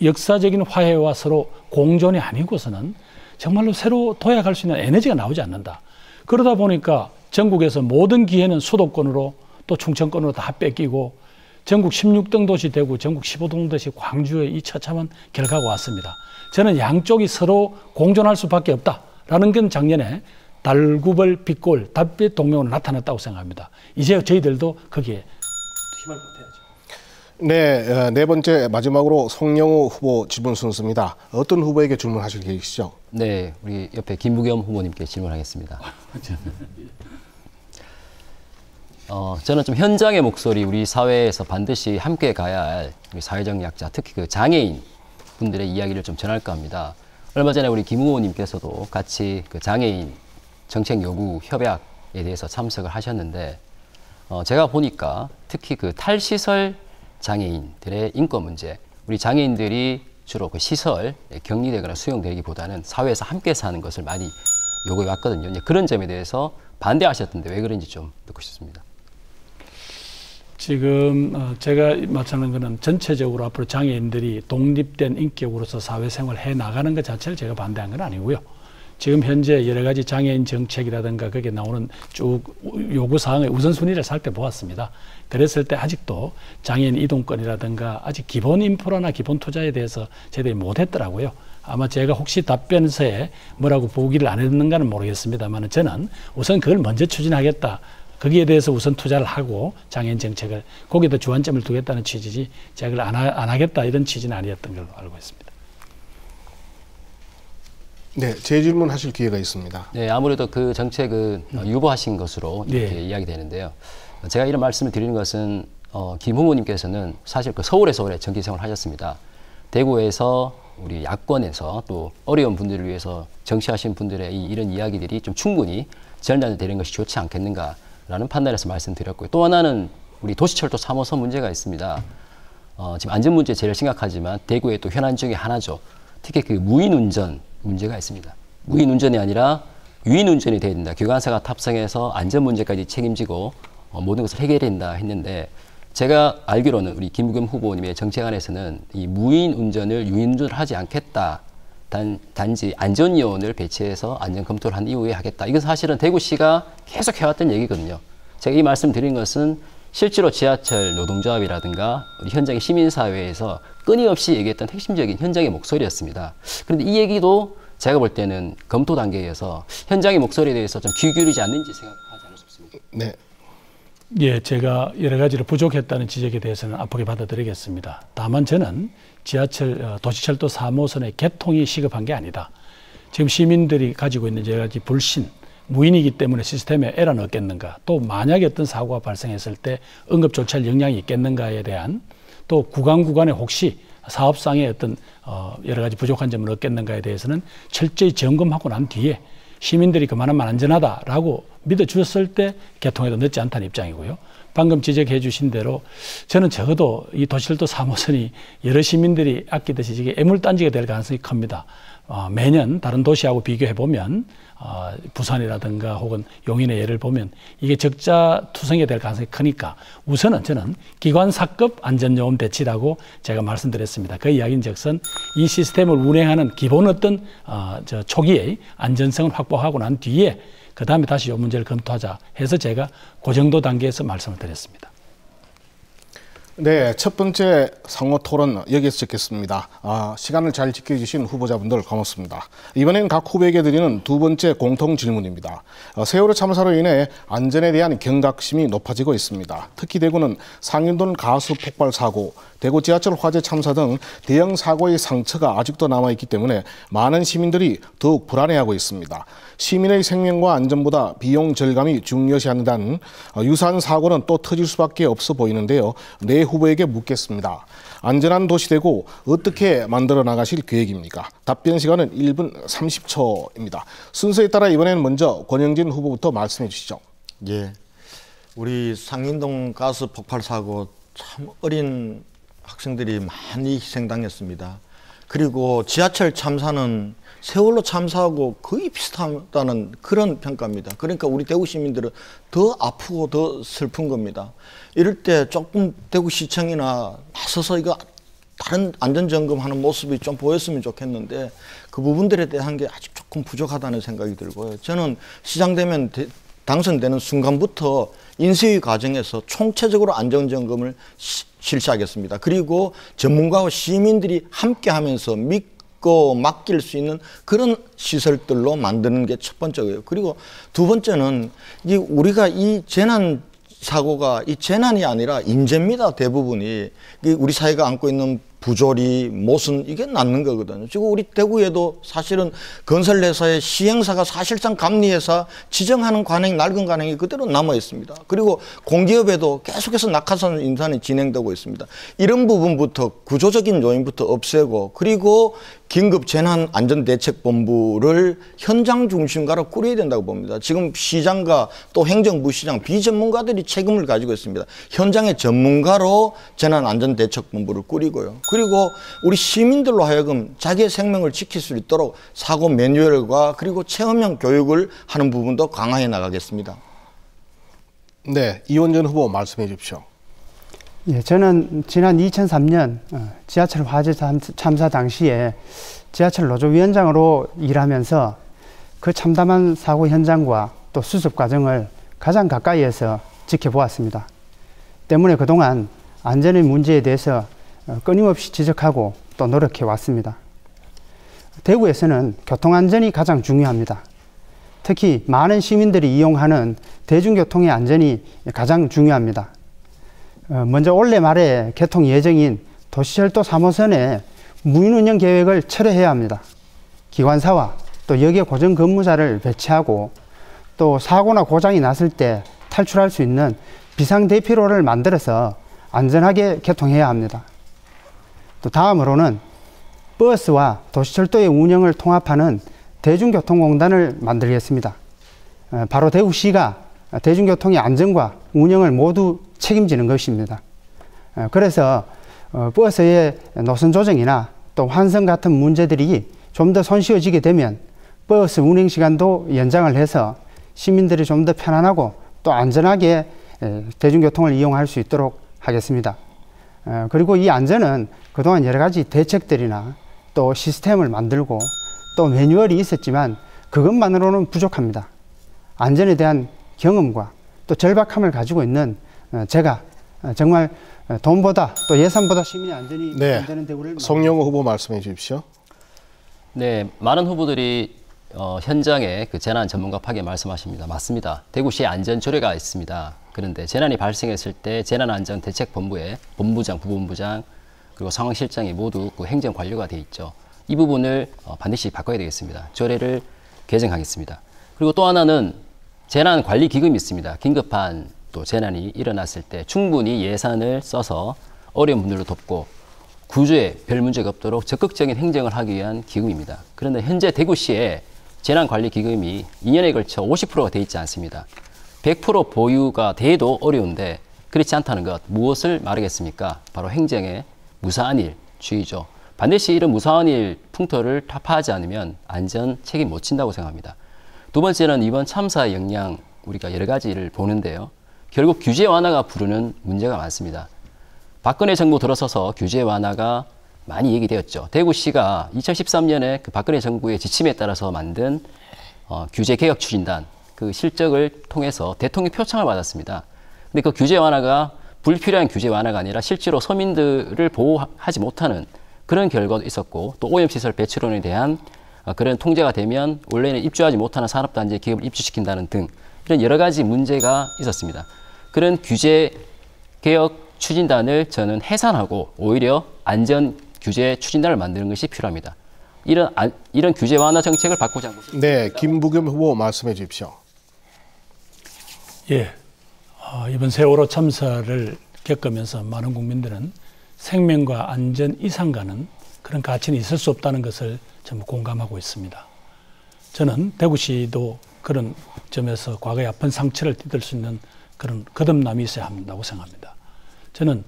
Speaker 4: 역사적인 화해와 서로 공존이 아니고서는 정말로 새로 도약할 수 있는 에너지가 나오지 않는다. 그러다 보니까 전국에서 모든 기회는 수도권으로 또 충청권으로 다 뺏기고 전국 16등 도시 대구, 전국 15등 도시 광주의 이 처참한 결과가 왔습니다. 저는 양쪽이 서로 공존할 수밖에 없다라는 건 작년에 달구벌 빛골 달빛 동맹으로 나타났다고 생각합니다. 이제 저희들도 거기에 힘을 보태야죠.
Speaker 1: 네, 네 번째 마지막으로 송영우 후보 질문 순서입니다. 어떤 후보에게 질문하실 계획이시죠?
Speaker 3: 네, 우리 옆에 김부겸 후보님께 질문하겠습니다. 저는 좀 현장의 목소리, 우리 사회에서 반드시 함께 가야 할 우리 사회적 약자, 특히 그 장애인 분들의 이야기를 좀 전할까 합니다. 얼마 전에 우리 김 후보님께서도 같이 그 장애인 정책 요구 협약에 대해서 참석을 하셨는데, 제가 보니까 특히 그 탈시설 장애인들의 인권 문제, 우리 장애인들이 주로 그 시설에 격리되거나 수용되기보다는 사회에서 함께 사는 것을 많이 요구해 왔거든요. 그런 점에 대해서 반대하셨던데 왜 그런지 좀 듣고 싶습니다.
Speaker 4: 지금 제가 마찬가지인 것은 전체적으로 앞으로 장애인들이 독립된 인격으로서 사회생활을 해나가는 것 자체를 제가 반대한 건 아니고요. 지금 현재 여러 가지 장애인 정책이라든가 거기에 나오는 쭉 요구사항의 우선순위를 살펴보았습니다. 그랬을 때 아직도 장애인 이동권이라든가 아직 기본 인프라나 기본 투자에 대해서 제대로 못했더라고요. 아마 제가 혹시 답변서에 뭐라고 보기를 안 했는가는 모르겠습니다만 저는 우선 그걸 먼저 추진하겠다. 거기에 대해서 우선 투자를 하고 장애인 정책을 거기에다 주안점을 두겠다는 취지지 제가 그걸 안 하겠다 이런 취지는 아니었던 걸로 알고 있습니다.
Speaker 1: 네, 재질문하실 기회가 있습니다.
Speaker 3: 네, 아무래도 그 정책은 유보하신 것으로 이렇게 이야기되는데요. 제가 이런 말씀을 드리는 것은 김 후보님께서는 사실 그 서울에서 오래 정치생활을 하셨습니다. 대구에서 우리 야권에서 또 어려운 분들을 위해서 정치하신 분들의 이런 이야기들이 좀 충분히 전달되는 것이 좋지 않겠는가라는 판단에서 말씀드렸고요. 또 하나는 우리 도시철도 3호선 문제가 있습니다. 지금 안전 문제 제일 심각하지만 대구의 또 현안 중에 하나죠. 특히 그 무인운전 문제가 있습니다. 무인운전이 아니라 유인운전이 돼야 된다. 기관사가 탑승해서 안전 문제까지 책임지고 모든 것을 해결해야 된다 했는데 제가 알기로는 우리 김부겸 후보님의 정책안에서는 이 무인운전을 유인운전을 하지 않겠다. 단지 안전요원을 배치해서 안전 검토를 한 이후에 하겠다. 이건 사실은 대구시가 계속 해왔던 얘기거든요. 제가 이 말씀 드린 것은 실제로 지하철 노동조합이라든가 우리 현장의 시민사회에서 끊임없이 얘기했던 핵심적인 현장의 목소리였습니다. 그런데 이 얘기도 제가 볼 때는 검토 단계에서 현장의 목소리에 대해서 좀 귀 기울이지 않는지 생각하지 않을 수 없습니다.
Speaker 1: 네.
Speaker 4: 예, 제가 여러 가지로 부족했다는 지적에 대해서는 아프게 받아들이겠습니다. 다만 저는 지하철 도시철도 3호선의 개통이 시급한 게 아니다. 지금 시민들이 가지고 있는 여러 가지 불신, 무인이기 때문에 시스템에 에러는 없겠는가, 또 만약에 어떤 사고가 발생했을 때 응급 조치할 역량이 있겠는가에 대한, 또 구간에 혹시 사업상의 어떤 여러 가지 부족한 점은 없겠는가에 대해서는 철저히 점검하고 난 뒤에 시민들이 그만하면 안전하다라고 믿어주었을 때 개통에도 늦지 않다는 입장이고요. 방금 지적해 주신 대로 저는 적어도 이 도시철도 3호선이 여러 시민들이 아끼듯이 이게 애물단지가 될 가능성이 큽니다. 매년 다른 도시하고 비교해 보면 부산이라든가 혹은 용인의 예를 보면 이게 적자투성이 될 가능성이 크니까 우선은 저는 기관사급 안전요원 배치라고 제가 말씀드렸습니다. 그 이야기인 즉슨 이 시스템을 운행하는 기본 어떤 초기의 안전성을 확보하고 난 뒤에 그 다음에 다시 이 문제를 검토하자 해서 제가 그 정도 단계에서 말씀을 드렸습니다.
Speaker 1: 네, 첫 번째 상호 토론 여기에서 짓겠습니다. 시간을 잘 지켜주신 후보자분들 고맙습니다. 이번엔 각 후보에게 드리는 두 번째 공통 질문입니다. 세월호 참사로 인해 안전에 대한 경각심이 높아지고 있습니다. 특히 대구는 상인동 가스 폭발 사고, 대구 지하철 화재 참사 등 대형 사고의 상처가 아직도 남아있기 때문에 많은 시민들이 더욱 불안해하고 있습니다. 시민의 생명과 안전보다 비용 절감이 중요시한다는 유사한 사고는 또 터질 수밖에 없어 보이는데요. 네 후보에게 묻겠습니다. 안전한 도시 대구 어떻게 만들어 나가실 계획입니까? 답변 시간은 1분 30초입니다. 순서에 따라 이번에는 먼저 권영진 후보부터 말씀해 주시죠.
Speaker 5: 예, 우리 상인동 가스 폭발 사고 참 어린 학생들이 많이 희생당했습니다. 그리고 지하철 참사는 세월호 참사하고 거의 비슷하다는 그런 평가입니다. 그러니까 우리 대구 시민들은 더 아프고 더 슬픈 겁니다. 이럴 때 조금 대구시청이나 나서서 이거 다른 안전점검하는 모습이 좀 보였으면 좋겠는데 그 부분들에 대한 게 아직 조금 부족하다는 생각이 들고요. 저는 시장 되면 당선되는 순간부터 인수위 과정에서 총체적으로 안전점검을 실시하겠습니다. 그리고 전문가와 시민들이 함께하면서 믿고 맡길 수 있는 그런 시설들로 만드는 게 첫 번째고요. 그리고 두 번째는 우리가 이 재난 사고가 이 재난이 아니라 인재입니다. 대부분이 우리 사회가 안고 있는 부조리, 모순 이게 낳는 거거든요. 지금 우리 대구에도 사실은 건설회사의 시행사가 사실상 감리회사 지정하는 관행이 낡은 관행이 그대로 남아 있습니다. 그리고 공기업에도 계속해서 낙하산 인산이 진행되고 있습니다. 이런 부분부터 구조적인 요인부터 없애고 그리고 긴급 재난안전대책본부를 현장 중심가로 꾸려야 된다고 봅니다. 지금 시장과 또 행정부시장 비전문가들이 책임을 가지고 있습니다. 현장의 전문가로 재난안전대책본부를 꾸리고요. 그리고 우리 시민들로 하여금 자기의 생명을 지킬 수 있도록 사고 매뉴얼과 그리고 체험형 교육을 하는 부분도 강화해 나가겠습니다.
Speaker 1: 네, 이원전 후보 말씀해 주십시오.
Speaker 2: 예, 저는 지난 2003년 지하철 화재 참사 당시에 지하철 노조위원장으로 일하면서 그 참담한 사고 현장과 또 수습 과정을 가장 가까이에서 지켜보았습니다. 때문에 그동안 안전의 문제에 대해서 끊임없이 지적하고 또 노력해 왔습니다. 대구에서는 교통안전이 가장 중요합니다. 특히 많은 시민들이 이용하는 대중교통의 안전이 가장 중요합니다. 먼저 올해 말에 개통 예정인 도시철도 3호선의 무인운영 계획을 철회해야 합니다. 기관사와 또 역의 고정 근무자를 배치하고 또 사고나 고장이 났을 때 탈출할 수 있는 비상대피로를 만들어서 안전하게 개통해야 합니다. 또 다음으로는 버스와 도시철도의 운영을 통합하는 대중교통공단을 만들겠습니다. 바로 대구시가 대중교통의 안전과 운영을 모두 책임지는 것입니다. 그래서 버스의 노선 조정이나 또 환승 같은 문제들이 좀 더 손쉬워지게 되면 버스 운행 시간도 연장을 해서 시민들이 좀 더 편안하고 또 안전하게 대중교통을 이용할 수 있도록 하겠습니다. 그리고 이 안전은 그동안 여러 가지 대책들이나 또 시스템을 만들고 또 매뉴얼이 있었지만 그것만으로는 부족합니다. 안전에 대한 경험과 또 절박함을 가지고 있는 제가 정말 돈보다 또 예산보다 시민의 안전이 되는 대구를
Speaker 1: 송영호 후보 말씀해 주십시오.
Speaker 3: 네, 많은 후보들이 현장에 그 재난 전문가 파괴 말씀하십니다. 맞습니다. 대구시에 안전조례가 있습니다. 그런데 재난이 발생했을 때 재난안전대책본부에 본부장, 부본부장 그리고 상황실장이 모두 그 행정관료가 돼 있죠. 이 부분을 반드시 바꿔야 되겠습니다. 조례를 개정하겠습니다. 그리고 또 하나는 재난관리기금이 있습니다. 긴급한 또 재난이 일어났을 때 충분히 예산을 써서 어려운 분들을 돕고 구조에 별 문제가 없도록 적극적인 행정을 하기 위한 기금입니다. 그런데 현재 대구시에 재난관리기금이 2년에 걸쳐 50%가 돼 있지 않습니다. 100% 보유가 돼도 어려운데 그렇지 않다는 것, 무엇을 말하겠습니까? 바로 행정의 무사한 일 주의죠. 반드시 이런 무사한 일 풍토를 타파하지 않으면 안전 책임 못 진다고 생각합니다. 두 번째는 이번 참사의 영향, 우리가 여러 가지를 보는데요. 결국 규제 완화가 부르는 문제가 많습니다. 박근혜 정부 들어서서 규제 완화가 많이 얘기되었죠. 대구시가 2013년에 그 박근혜 정부의 지침에 따라서 만든 규제 개혁 추진단, 그 실적을 통해서 대통령 표창을 받았습니다. 근데 그 규제 완화가 불필요한 규제 완화가 아니라 실제로 서민들을 보호하지 못하는 그런 결과도 있었고, 또 오염시설 배출원에 대한 그런 통제가 되면 원래는 입주하지 못하는 산업단지에 기업을 입주시킨다는 등 이런 여러 가지 문제가 있었습니다. 그런 규제 개혁 추진단을 저는 해산하고 오히려 안전 규제 추진단을 만드는 것이 필요합니다. 이런 규제 완화 정책을 바꾸지 않고.
Speaker 1: 네, 김부겸 후보 말씀해 주십시오.
Speaker 4: 예, 이번 세월호 참사를 겪으면서 많은 국민들은 생명과 안전 이상 가는 그런 가치는 있을 수 없다는 것을 전부 공감하고 있습니다. 저는 대구시도 그런 점에서 과거의 아픈 상처를 딛을 수 있는 그런 거듭남이 있어야 한다고 생각합니다. 저는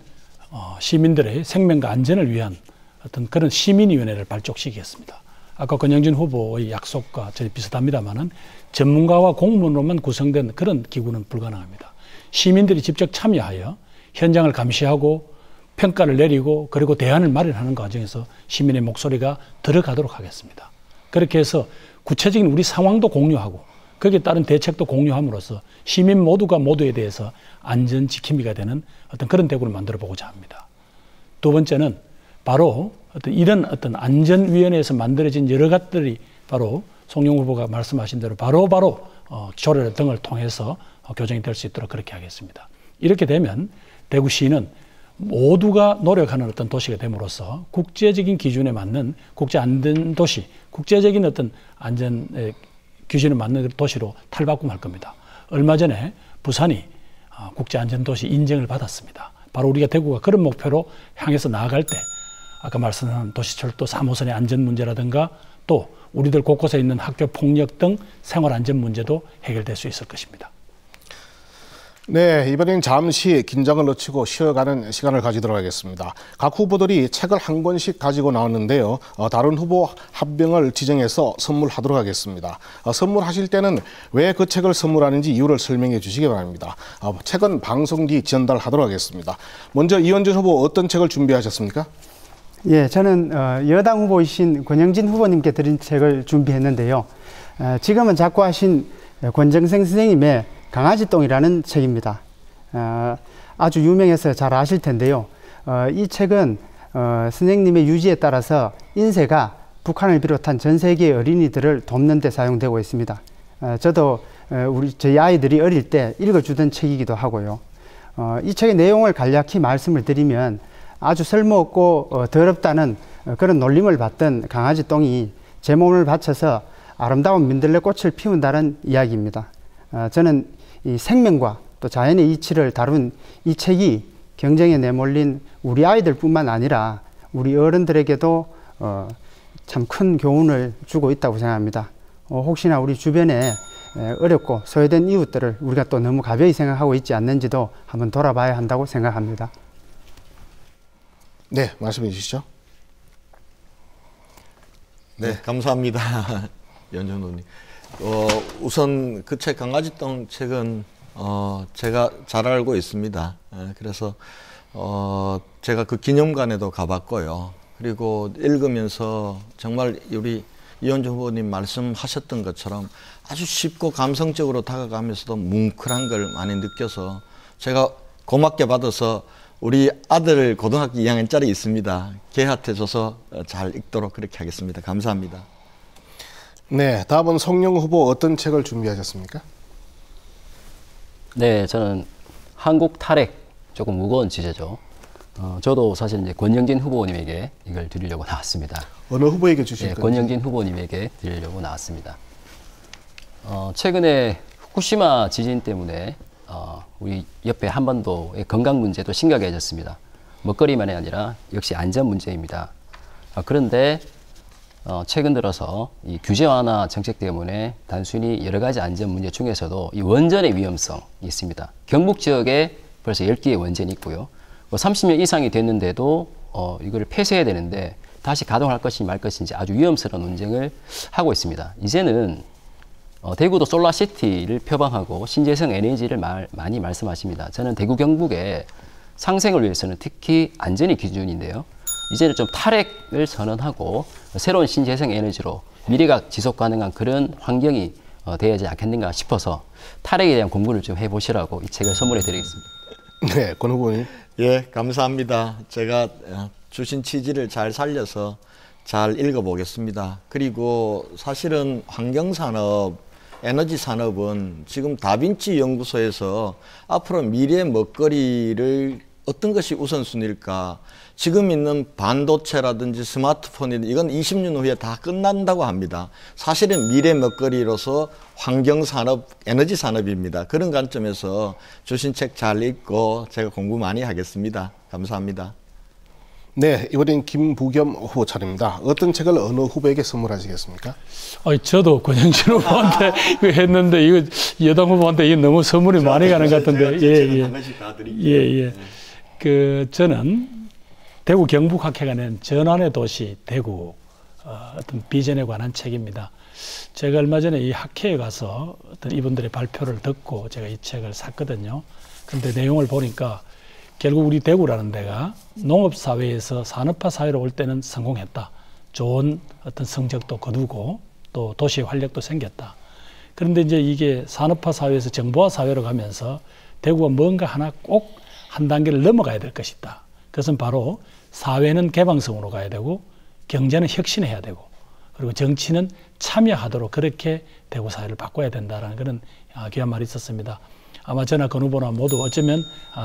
Speaker 4: 시민들의 생명과 안전을 위한 어떤 그런 시민위원회를 발족시키겠습니다. 아까 권영진 후보의 약속과 저희 비슷합니다만은 전문가와 공무원으로만 구성된 그런 기구는 불가능합니다. 시민들이 직접 참여하여 현장을 감시하고 평가를 내리고 그리고 대안을 마련하는 과정에서 시민의 목소리가 들어가도록 하겠습니다. 그렇게 해서 구체적인 우리 상황도 공유하고 거기에 따른 대책도 공유함으로써 시민 모두가 모두에 대해서 안전 지킴이가 되는 어떤 그런 대구를 만들어 보고자 합니다. 두 번째는 바로 이런 안전위원회에서 만들어진 여러 가지들이 바로 송영 후보가 말씀하신 대로 바로 조례 등을 통해서 교정이 될 수 있도록 그렇게 하겠습니다. 이렇게 되면 대구시는 모두가 노력하는 어떤 도시가 됨으로써 국제적인 기준에 맞는 국제 안전 도시, 국제적인 어떤 안전 기준에 맞는 도시로 탈바꿈할 겁니다. 얼마 전에 부산이 국제 안전 도시 인정을 받았습니다. 바로 우리가 대구가 그런 목표로 향해서 나아갈 때 아까 말씀한 도시철도 3호선의 안전 문제라든가 또 우리들 곳곳에 있는 학교 폭력 등 생활 안전 문제도 해결될 수 있을 것입니다.
Speaker 1: 네, 이번엔 잠시 긴장을 늦추고 쉬어가는 시간을 가지도록 하겠습니다. 각 후보들이 책을 한 권씩 가지고 나왔는데요. 다른 후보 한 명을 지정해서 선물하도록 하겠습니다. 선물하실 때는 왜 그 책을 선물하는지 이유를 설명해 주시기 바랍니다. 책은 방송 뒤 전달하도록 하겠습니다. 먼저 이현준 후보 어떤 책을 준비하셨습니까?
Speaker 2: 예, 저는 여당 후보이신 권영진 후보님께 드린 책을 준비했는데요. 지금은 작고하신 권정생 선생님의 강아지똥이라는 책입니다. 아주 유명해서 잘 아실 텐데요. 이 책은 선생님의 유지에 따라서 인쇄가 북한을 비롯한 전 세계의 어린이들을 돕는 데 사용되고 있습니다. 저도 저희 아이들이 어릴 때 읽어주던 책이기도 하고요. 이 책의 내용을 간략히 말씀을 드리면 아주 쓸모없고 더럽다는 그런 놀림을 받던 강아지 똥이 제 몸을 바쳐서 아름다운 민들레 꽃을 피운다는 이야기입니다. 저는 이 생명과 또 자연의 이치를 다룬 이 책이 경쟁에 내몰린 우리 아이들뿐만 아니라 우리 어른들에게도 참 큰 교훈을 주고 있다고 생각합니다. 혹시나 우리 주변에 어렵고 소외된 이웃들을 우리가 또 너무 가벼이 생각하고 있지 않는지도 한번 돌아봐야 한다고 생각합니다.
Speaker 1: 네, 말씀해 주시죠.
Speaker 5: 네, 감사합니다. 연정도님. 우선 그 책 강아지똥 책은 제가 잘 알고 있습니다. 그래서 제가 그 기념관에도 가봤고요. 그리고 읽으면서 정말 우리 이현주 후보님 말씀하셨던 것처럼 아주 쉽고 감성적으로 다가가면서도 뭉클한 걸 많이 느껴서 제가 고맙게 받아서 우리 아들 고등학교 2학년짜리 있습니다. 걔한테줘서 잘 읽도록 그렇게 하겠습니다. 감사합니다.
Speaker 1: 네, 다음은 송영 후보 어떤 책을 준비하셨습니까?
Speaker 3: 네, 저는 한국 탈핵, 조금 무거운 주제죠. 저도 사실 이제 권영진 후보님에게 이걸 드리려고 나왔습니다.
Speaker 1: 어느 후보에게 주실 건지?
Speaker 3: 권영진 후보님에게 드리려고 나왔습니다. 최근에 후쿠시마 지진 때문에 우리 옆에 한반도의 건강 문제도 심각해졌습니다. 먹거리만이 아니라 역시 안전 문제입니다. 그런데 최근 들어서 이 규제 완화 정책 때문에 단순히 여러 가지 안전 문제 중에서도 이 원전의 위험성이 있습니다. 경북 지역에 벌써 10개의 원전이 있고요. 30년 이상이 됐는데도 이걸 폐쇄해야 되는데 다시 가동할 것인지 말 것인지 아주 위험스러운 논쟁을 하고 있습니다. 이제는 대구도 솔라시티를 표방하고 신재생 에너지를 많이 말씀하십니다. 저는 대구 경북의 상생을 위해서는 특히 안전이 기준인데요. 이제는 좀 탈핵을 선언하고 새로운 신재생 에너지로 미래가 지속 가능한 그런 환경이 되어야지 않겠는가 싶어서 탈핵에 대한 공부를 좀 해보시라고 이 책을 선물해 드리겠습니다.
Speaker 1: 네, 권 후보님.
Speaker 5: 예, 감사합니다. 제가 주신 취지를 잘 살려서 잘 읽어보겠습니다. 그리고 사실은 환경산업, 에너지산업은 지금 다빈치 연구소에서 앞으로 미래의 먹거리를 어떤 것이 우선순위일까? 지금 있는 반도체라든지 스마트폰이든 이건 20년 후에 다 끝난다고 합니다. 사실은 미래 먹거리로서 환경산업, 에너지산업입니다. 그런 관점에서 주신 책 잘 읽고 제가 공부 많이 하겠습니다. 감사합니다.
Speaker 1: 네, 이번엔 김부겸 후보 차례입니다. 어떤 책을 어느 후보에게 선물하시겠습니까?
Speaker 4: 저도 권영진 후보한테 이거 했는데 이거 여당 후보한테 이게 너무 선물이 많이 가는 것 같은데. 예. 저는 대구 경북학회가 낸 전환의 도시 대구 어떤 비전에 관한 책입니다. 제가 얼마 전에 이 학회에 가서 어떤 이분들의 발표를 듣고 제가 이 책을 샀거든요. 근데 내용을 보니까 결국 우리 대구라는 데가 농업사회에서 산업화 사회로 올 때는 성공했다. 좋은 어떤 성적도 거두고 또 도시의 활력도 생겼다. 그런데 이제 이게 산업화 사회에서 정보화 사회로 가면서 대구가 뭔가 하나 꼭 한 단계를 넘어가야 될 것이다. 그것은 바로 사회는 개방성으로 가야 되고 경제는 혁신해야 되고 그리고 정치는 참여하도록 그렇게 대구 사회를 바꿔야 된다는 그런 귀한 말이 있었습니다. 아마 저나 권 후보나 모두 어쩌면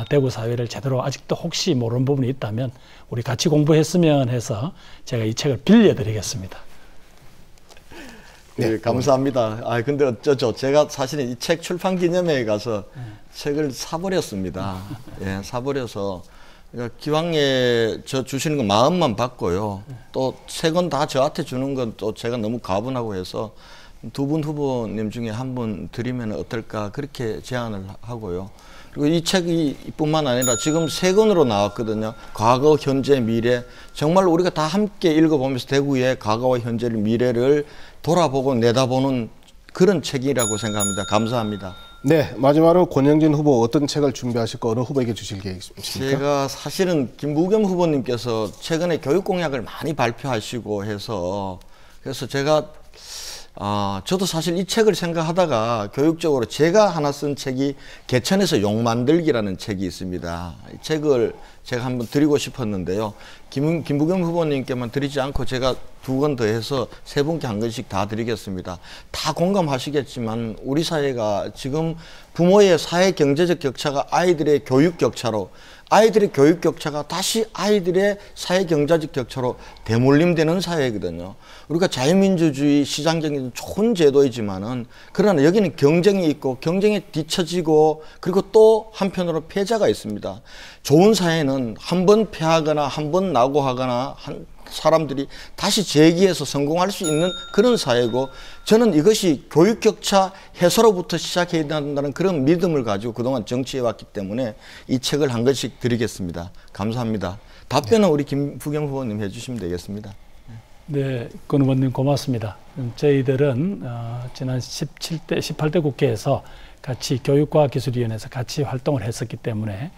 Speaker 4: 대구 사회를 제대로 아직도 혹시 모르는 부분이 있다면 우리 같이 공부했으면 해서 제가 이 책을 빌려드리겠습니다.
Speaker 5: 네, 감사합니다. 근데 어쩌죠. 제가 사실은 이 책 출판 기념회에 가서 책을 사버렸습니다. 예, 사버려서. 그러니까 기왕에 저 주시는 건 마음만 받고요. 또 세 권 다 저한테 주는 건 또 제가 너무 가분하고 해서 두 분 후보님 중에 한 분 드리면 어떨까 그렇게 제안을 하고요. 그리고 이 책이 뿐만 아니라 지금 세 권으로 나왔거든요. 과거, 현재, 미래. 정말 우리가 다 함께 읽어보면서 대구의 과거와 현재를 미래를 돌아보고 내다보는 그런 책이라고 생각합니다. 감사합니다.
Speaker 1: 네, 마지막으로 권영진 후보 어떤 책을 준비하실까 어느 후보에게 주실 계획이십니까?
Speaker 5: 제가 사실은 김부겸 후보님께서 최근에 교육 공약을 많이 발표하시고 해서 그래서 제가 저도 사실 이 책을 생각하다가 교육적으로 제가 하나 쓴 책이 개천에서 용 만들기라는 책이 있습니다. 이 책을 제가 한번 드리고 싶었는데요. 김부겸 후보님께만 드리지 않고 제가 두 권 더 해서 세 분께 한 권씩 다 드리겠습니다. 다 공감하시겠지만 우리 사회가 지금 부모의 사회 경제적 격차가 아이들의 교육 격차로 아이들의 교육 격차가 다시 아이들의 사회 경제적 격차로 대물림되는 사회거든요. 우리가 자유민주주의 시장 경제는 좋은 제도이지만은 그러나 여기는 경쟁이 있고 경쟁에 뒤처지고 그리고 또 한편으로 패자가 있습니다. 좋은 사회는 한 번 패하거나 한 번 낙오하거나 사람들이 다시 재기해서 성공할 수 있는 그런 사회고 저는 이것이 교육격차 해소로부터 시작해야 된다는 그런 믿음을 가지고 그동안 정치해왔기 때문에 이 책을 한 권씩 드리겠습니다. 감사합니다. 답변은 우리 김부겸 후보님 해주시면 되겠습니다.
Speaker 4: 네, 권 후보님 고맙습니다. 저희들은 지난 18대 국회에서 같이 교육과학기술위원회에서 같이 활동을 했었기 때문에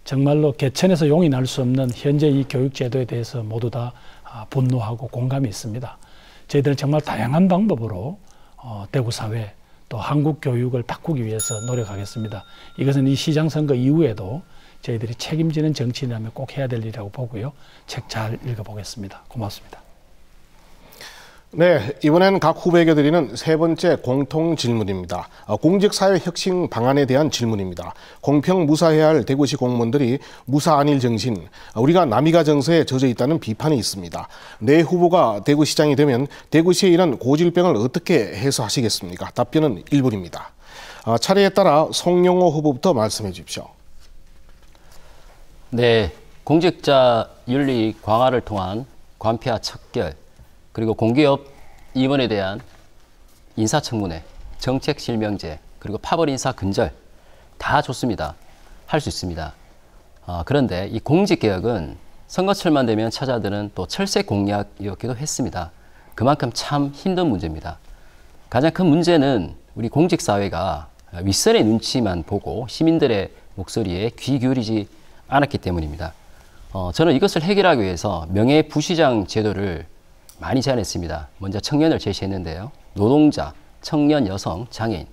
Speaker 4: 정말로 개천에서 용이 날 수 없는 현재 이 교육제도에 대해서 모두 다 분노하고 공감이 있습니다. 저희들은 정말 다양한 방법으로 대구 사회 또 한국 교육을 바꾸기 위해서 노력하겠습니다. 이것은 이 시장 선거 이후에도 저희들이 책임지는 정치인이라면 꼭 해야 될 일이라고 보고요. 책 잘 읽어보겠습니다. 고맙습니다.
Speaker 1: 네, 이번엔 각 후보에게 드리는 세 번째 공통 질문입니다. 공직사회 혁신 방안에 대한 질문입니다. 공평 무사해야 할 대구시 공무원들이 무사 아닐 정신, 우리가 남이가 정서에 젖어 있다는 비판이 있습니다. 네 후보가 대구시장이 되면 대구시의 이런 고질병을 어떻게 해소하시겠습니까? 답변은 1분입니다. 차례에 따라 송영호 후보부터 말씀해 주십시오.
Speaker 3: 네, 공직자 윤리 강화를 통한 관폐화 척결, 그리고 공기업 임원에 대한 인사청문회, 정책 실명제, 그리고 파벌 인사 근절 다 좋습니다. 할 수 있습니다. 그런데 이 공직개혁은 선거철만 되면 찾아드는 또 철새 공약이었기도 했습니다. 그만큼 참 힘든 문제입니다. 가장 큰 문제는 우리 공직사회가 윗선의 눈치만 보고 시민들의 목소리에 귀 기울이지 않았기 때문입니다. 저는 이것을 해결하기 위해서 명예부시장 제도를 많이 제안했습니다. 먼저 청년을 제시했는데요. 노동자, 청년, 여성, 장애인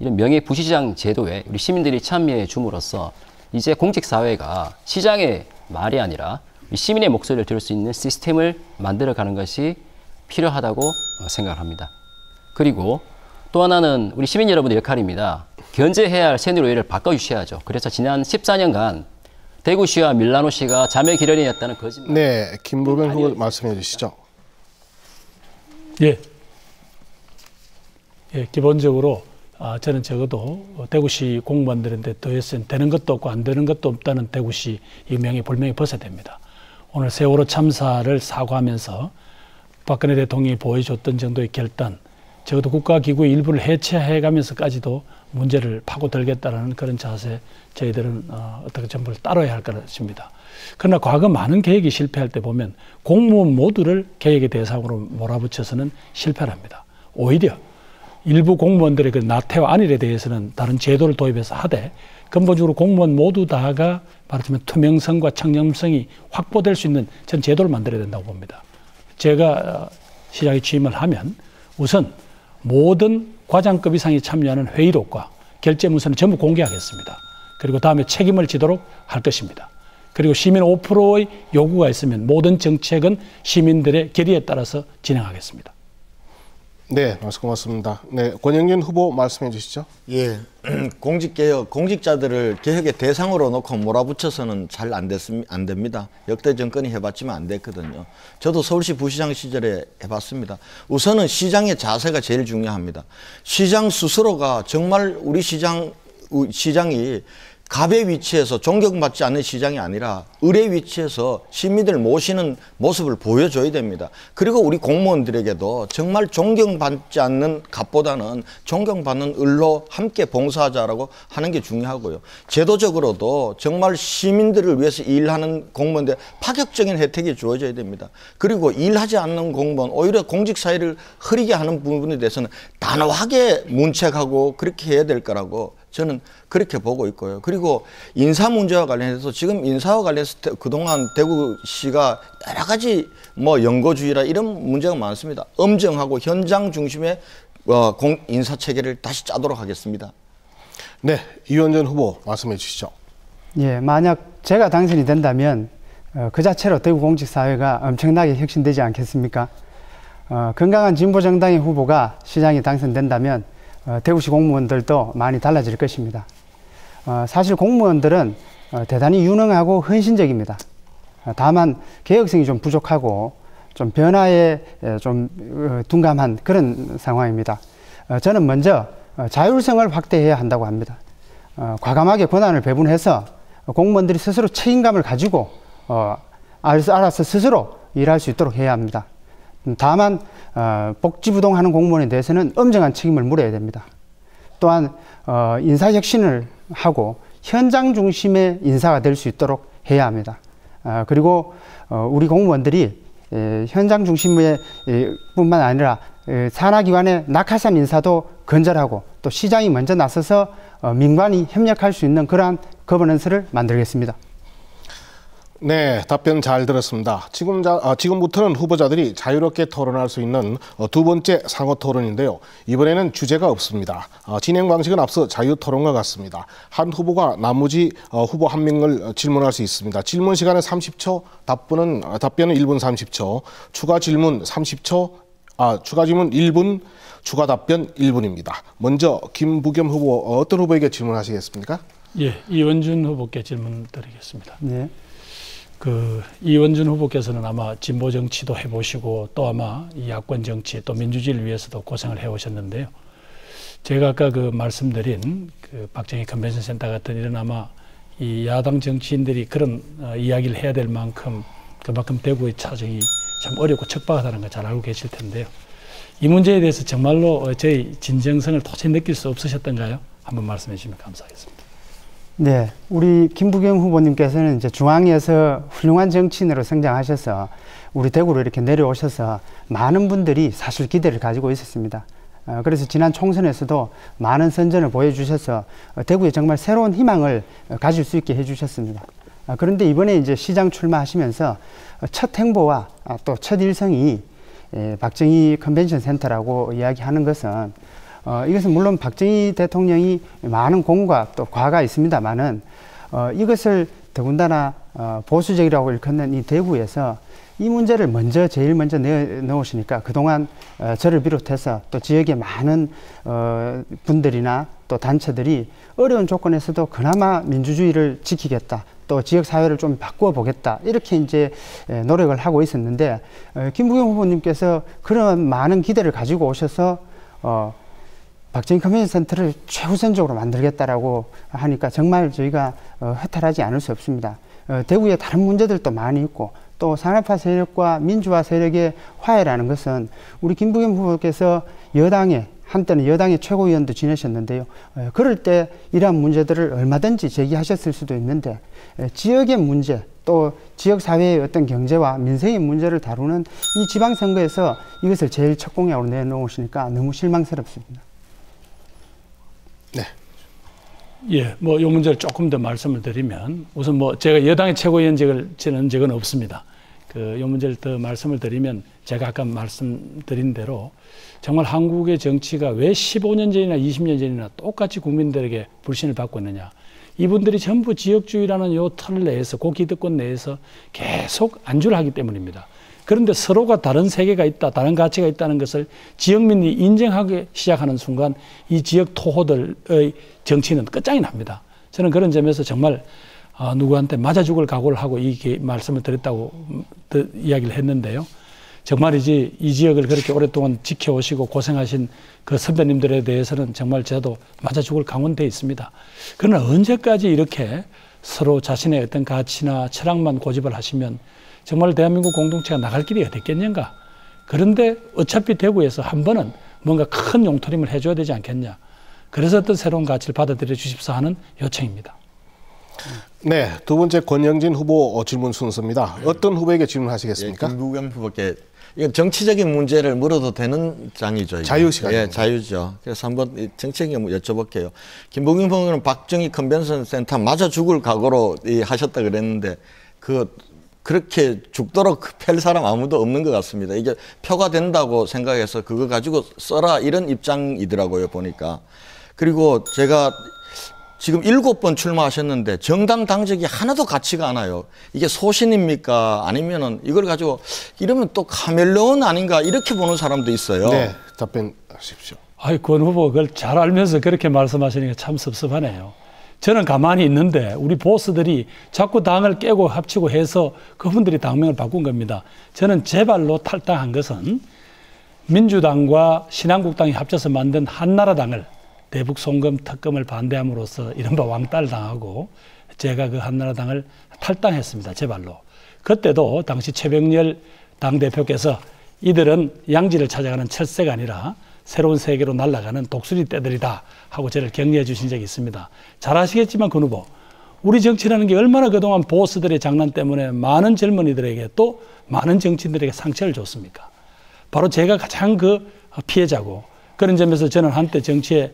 Speaker 3: 이런 명예부시장 제도에 우리 시민들이 참여해 줌으로써 이제 공직사회가 시장의 말이 아니라 시민의 목소리를 들을 수 있는 시스템을 만들어가는 것이 필요하다고 생각합니다. 그리고 또 하나는 우리 시민 여러분의 역할입니다. 견제해야 할 새누리를 바꿔주셔야죠. 그래서 지난 14년간 대구시와 밀라노시가 자매 기련이었다는 거짓말.
Speaker 1: 네, 김부겸 후보 말씀해 주시죠.
Speaker 4: 예, 기본적으로 저는 적어도 대구시 공무원들한테 더해서는 되는 것도 없고 안 되는 것도 없다는 대구시 이 명예 불명예 벗어야 됩니다. 오늘 세월호 참사를 사과하면서 박근혜 대통령이 보여줬던 정도의 결단, 적어도 국가기구의 일부를 해체해가면서까지도 문제를 파고들겠다라는 그런 자세, 저희들은 어떻게 전부를 따라야 할 것입니다. 그러나 과거 많은 계획이 실패할 때 보면 공무원 모두를 계획의 대상으로 몰아붙여서는 실패를 합니다. 오히려 일부 공무원들의 그 나태와 안일에 대해서는 다른 제도를 도입해서 하되 근본적으로 공무원 모두 다가 말하자면 투명성과 청렴성이 확보될 수 있는 전 제도를 만들어야 된다고 봅니다. 제가 시장에 취임을 하면 우선 모든 과장급 이상이 참여하는 회의록과 결제 문서는 전부 공개하겠습니다. 그리고 다음에 책임을 지도록 할 것입니다. 그리고 시민 5%의 요구가 있으면 모든 정책은 시민들의 결의에 따라서 진행하겠습니다.
Speaker 1: 네, 말씀 고맙습니다. 네, 권영진 후보 말씀해 주시죠.
Speaker 5: 예, 공직개혁, 공직자들을 개혁의 대상으로 놓고 몰아붙여서는 잘 안 됩니다. 역대 정권이 해봤지만 안 됐거든요. 저도 서울시 부시장 시절에 해봤습니다. 우선은 시장의 자세가 제일 중요합니다. 시장 스스로가 정말 우리 시장이 갑의 위치에서 존경받지 않는 시장이 아니라 을의 위치에서 시민들 모시는 모습을 보여줘야 됩니다. 그리고 우리 공무원들에게도 정말 존경받지 않는 갑보다는 존경받는 을로 함께 봉사하자라고 하는 게 중요하고요. 제도적으로도 정말 시민들을 위해서 일하는 공무원들 파격적인 혜택이 주어져야 됩니다. 그리고 일하지 않는 공무원, 오히려 공직사회를 흐리게 하는 부분에 대해서는 단호하게 문책하고 그렇게 해야 될 거라고 저는 그렇게 보고 있고요. 그리고 인사 문제와 관련해서 지금 인사와 관련해서 그동안 대구시가 여러 가지 뭐 연고주의라 이런 문제가 많습니다. 엄정하고 현장 중심의 인사 체계를 다시 짜도록 하겠습니다.
Speaker 1: 네, 이원전 후보 말씀해 주시죠.
Speaker 2: 예, 만약 제가 당선이 된다면 그 자체로 대구 공직사회가 엄청나게 혁신되지 않겠습니까? 건강한 진보정당의 후보가 시장에 당선된다면 대구시 공무원들도 많이 달라질 것입니다. 사실 공무원들은 대단히 유능하고 헌신적입니다. 다만 개혁성이 좀 부족하고 좀 변화에 좀 둔감한 그런 상황입니다. 저는 먼저 자율성을 확대해야 한다고 합니다. 과감하게 권한을 배분해서 공무원들이 스스로 책임감을 가지고 알아서 스스로 일할 수 있도록 해야 합니다. 다만 복지부동하는 공무원에 대해서는 엄정한 책임을 물어야 됩니다. 또한 인사혁신을 하고 현장 중심의 인사가 될 수 있도록 해야 합니다. 그리고 우리 공무원들이 현장 중심의 뿐만 아니라 산하기관의 낙하산 인사도 건절하고 또 시장이 먼저 나서서 민관이 협력할 수 있는 그러한 거버넌스를 만들겠습니다.
Speaker 1: 네, 답변 잘 들었습니다. 지금부터는 후보자들이 자유롭게 토론할 수 있는 두 번째 상호 토론인데요. 이번에는 주제가 없습니다. 진행 방식은 앞서 자유 토론과 같습니다. 한 후보가 나머지 후보 한 명을 질문할 수 있습니다. 질문 시간은 30초, 답변은 1분 30초, 추가 질문 30초, 추가 질문 1분, 추가 답변 1분입니다. 먼저 김부겸 후보, 어떤 후보에게 질문하시겠습니까?
Speaker 4: 예, 이원준 후보께 질문 드리겠습니다.
Speaker 2: 네.
Speaker 4: 이원준 후보께서는 아마 진보 정치도 해보시고 또 아마 이 야권 정치 또 민주주의를 위해서도 고생을 해오셨는데요. 제가 아까 말씀드린 박정희 컨벤션 센터 같은 이런 아마 이 야당 정치인들이 그런 이야기를 해야 될 만큼 그만큼 대구의 차정이 참 어렵고 척박하다는 걸 잘 알고 계실 텐데요. 이 문제에 대해서 정말로 저희 진정성을 도저히 느낄 수 없으셨던가요? 한번 말씀해 주시면 감사하겠습니다.
Speaker 2: 네, 우리 김부겸 후보님께서는 이제 중앙에서 훌륭한 정치인으로 성장하셔서 우리 대구로 이렇게 내려오셔서 많은 분들이 사실 기대를 가지고 있었습니다. 그래서 지난 총선에서도 많은 선전을 보여주셔서 대구에 정말 새로운 희망을 가질 수 있게 해주셨습니다. 그런데 이번에 이제 시장 출마하시면서 첫 행보와 또 첫 일성이 박정희 컨벤션 센터라고 이야기하는 것은 이것은 물론 박정희 대통령이 많은 공과 또 과가 있습니다만은 이것을 더군다나 보수적이라고 일컫는 이 대구에서 이 문제를 제일 먼저 넣으시니까 그동안 저를 비롯해서 또 지역의 많은 분들이나 또 단체들이 어려운 조건에서도 그나마 민주주의를 지키겠다. 또 지역사회를 좀 바꾸어 보겠다. 이렇게 이제 노력을 하고 있었는데 김부겸 후보님께서 그런 많은 기대를 가지고 오셔서 박정희 컨벤션 센터를 최우선적으로 만들겠다라고 하니까 정말 저희가 허탈하지 않을 수 없습니다. 대구에 다른 문제들도 많이 있고 또 산업화 세력과 민주화 세력의 화해라는 것은 우리 김부겸 후보께서 한때는 여당의 최고위원도 지내셨는데요. 그럴 때 이러한 문제들을 얼마든지 제기하셨을 수도 있는데 지역의 문제 또 지역사회의 어떤 경제와 민생의 문제를 다루는 이 지방선거에서 이것을 제일 첫 공약으로 내놓으시니까 너무 실망스럽습니다.
Speaker 1: 네.
Speaker 4: 예, 뭐 이 문제를 조금 더 말씀을 드리면 우선 뭐 제가 여당의 최고위원직을 지낸 적은 없습니다. 이 문제를 더 말씀을 드리면 제가 아까 말씀드린 대로 정말 한국의 정치가 왜 15년 전이나 20년 전이나 똑같이 국민들에게 불신을 받고 있느냐. 이분들이 전부 지역주의라는 요 틀 내에서 고기득권 내에서 계속 안주를 하기 때문입니다. 그런데 서로가 다른 세계가 있다, 다른 가치가 있다는 것을 지역민이 인정하기 시작하는 순간 이 지역 토호들의 정치는 끝장이 납니다. 저는 그런 점에서 정말 누구한테 맞아 죽을 각오를 하고 이 말씀을 드렸다고 이야기를 했는데요. 정말이지 이 지역을 그렇게 오랫동안 지켜오시고 고생하신 그 선배님들에 대해서는 정말 저도 맞아 죽을 각오는 돼 있습니다. 그러나 언제까지 이렇게 서로 자신의 어떤 가치나 철학만 고집을 하시면 정말 대한민국 공동체가 나갈 길이 어디 있겠는가. 그런데 어차피 대구에서 한 번은 뭔가 큰 용토림을 해줘야 되지 않겠냐. 그래서 어떤 새로운 가치를 받아들여 주십사 하는 요청입니다.
Speaker 1: 네, 두 번째 권영진 후보 질문 순서입니다. 어떤 후보에게 질문하시겠습니까?
Speaker 5: 김부겸 후보께 이건 정치적인 문제를 물어도 되는 장이죠. 이게.
Speaker 1: 자유시간입니다.
Speaker 5: 예, 자유죠. 그래서 한번 정치적인 여쭤볼게요. 김부겸 후보는 박정희 컨벤션 센터 맞아 죽을 각오로 하셨다 그랬는데 그렇게 죽도록 팰 사람 아무도 없는 것 같습니다. 이게 표가 된다고 생각해서 그거 가지고 써라 이런 입장이더라고요, 보니까. 그리고 제가 지금 7번 출마하셨는데 정당 당적이 하나도 같지가 않아요. 이게 소신입니까? 아니면은 이걸 가지고 이러면 또 카멜레온 아닌가 이렇게 보는 사람도 있어요.
Speaker 1: 네, 답변하십시오.
Speaker 4: 권 후보 그걸 잘 알면서 그렇게 말씀하시는 게 참 섭섭하네요. 저는 가만히 있는데 우리 보스들이 자꾸 당을 깨고 합치고 해서 그분들이 당명을 바꾼 겁니다. 저는 제 발로 탈당한 것은 민주당과 신한국당이 합쳐서 만든 한나라당을 대북 송금 특검을 반대함으로써 이른바 왕따를 당하고 제가 그 한나라당을 탈당했습니다. 제 발로. 그때도 당시 최병렬 당대표께서 이들은 양지를 찾아가는 철새가 아니라 새로운 세계로 날아가는 독수리 떼들이다 하고 저를 격려해 주신 적이 있습니다. 잘 아시겠지만 권 후보, 우리 정치라는 게 얼마나 그동안 보스들의 장난 때문에 많은 젊은이들에게 또 많은 정치인들에게 상처를 줬습니까? 바로 제가 가장 그 피해자고 그런 점에서 저는 한때 정치에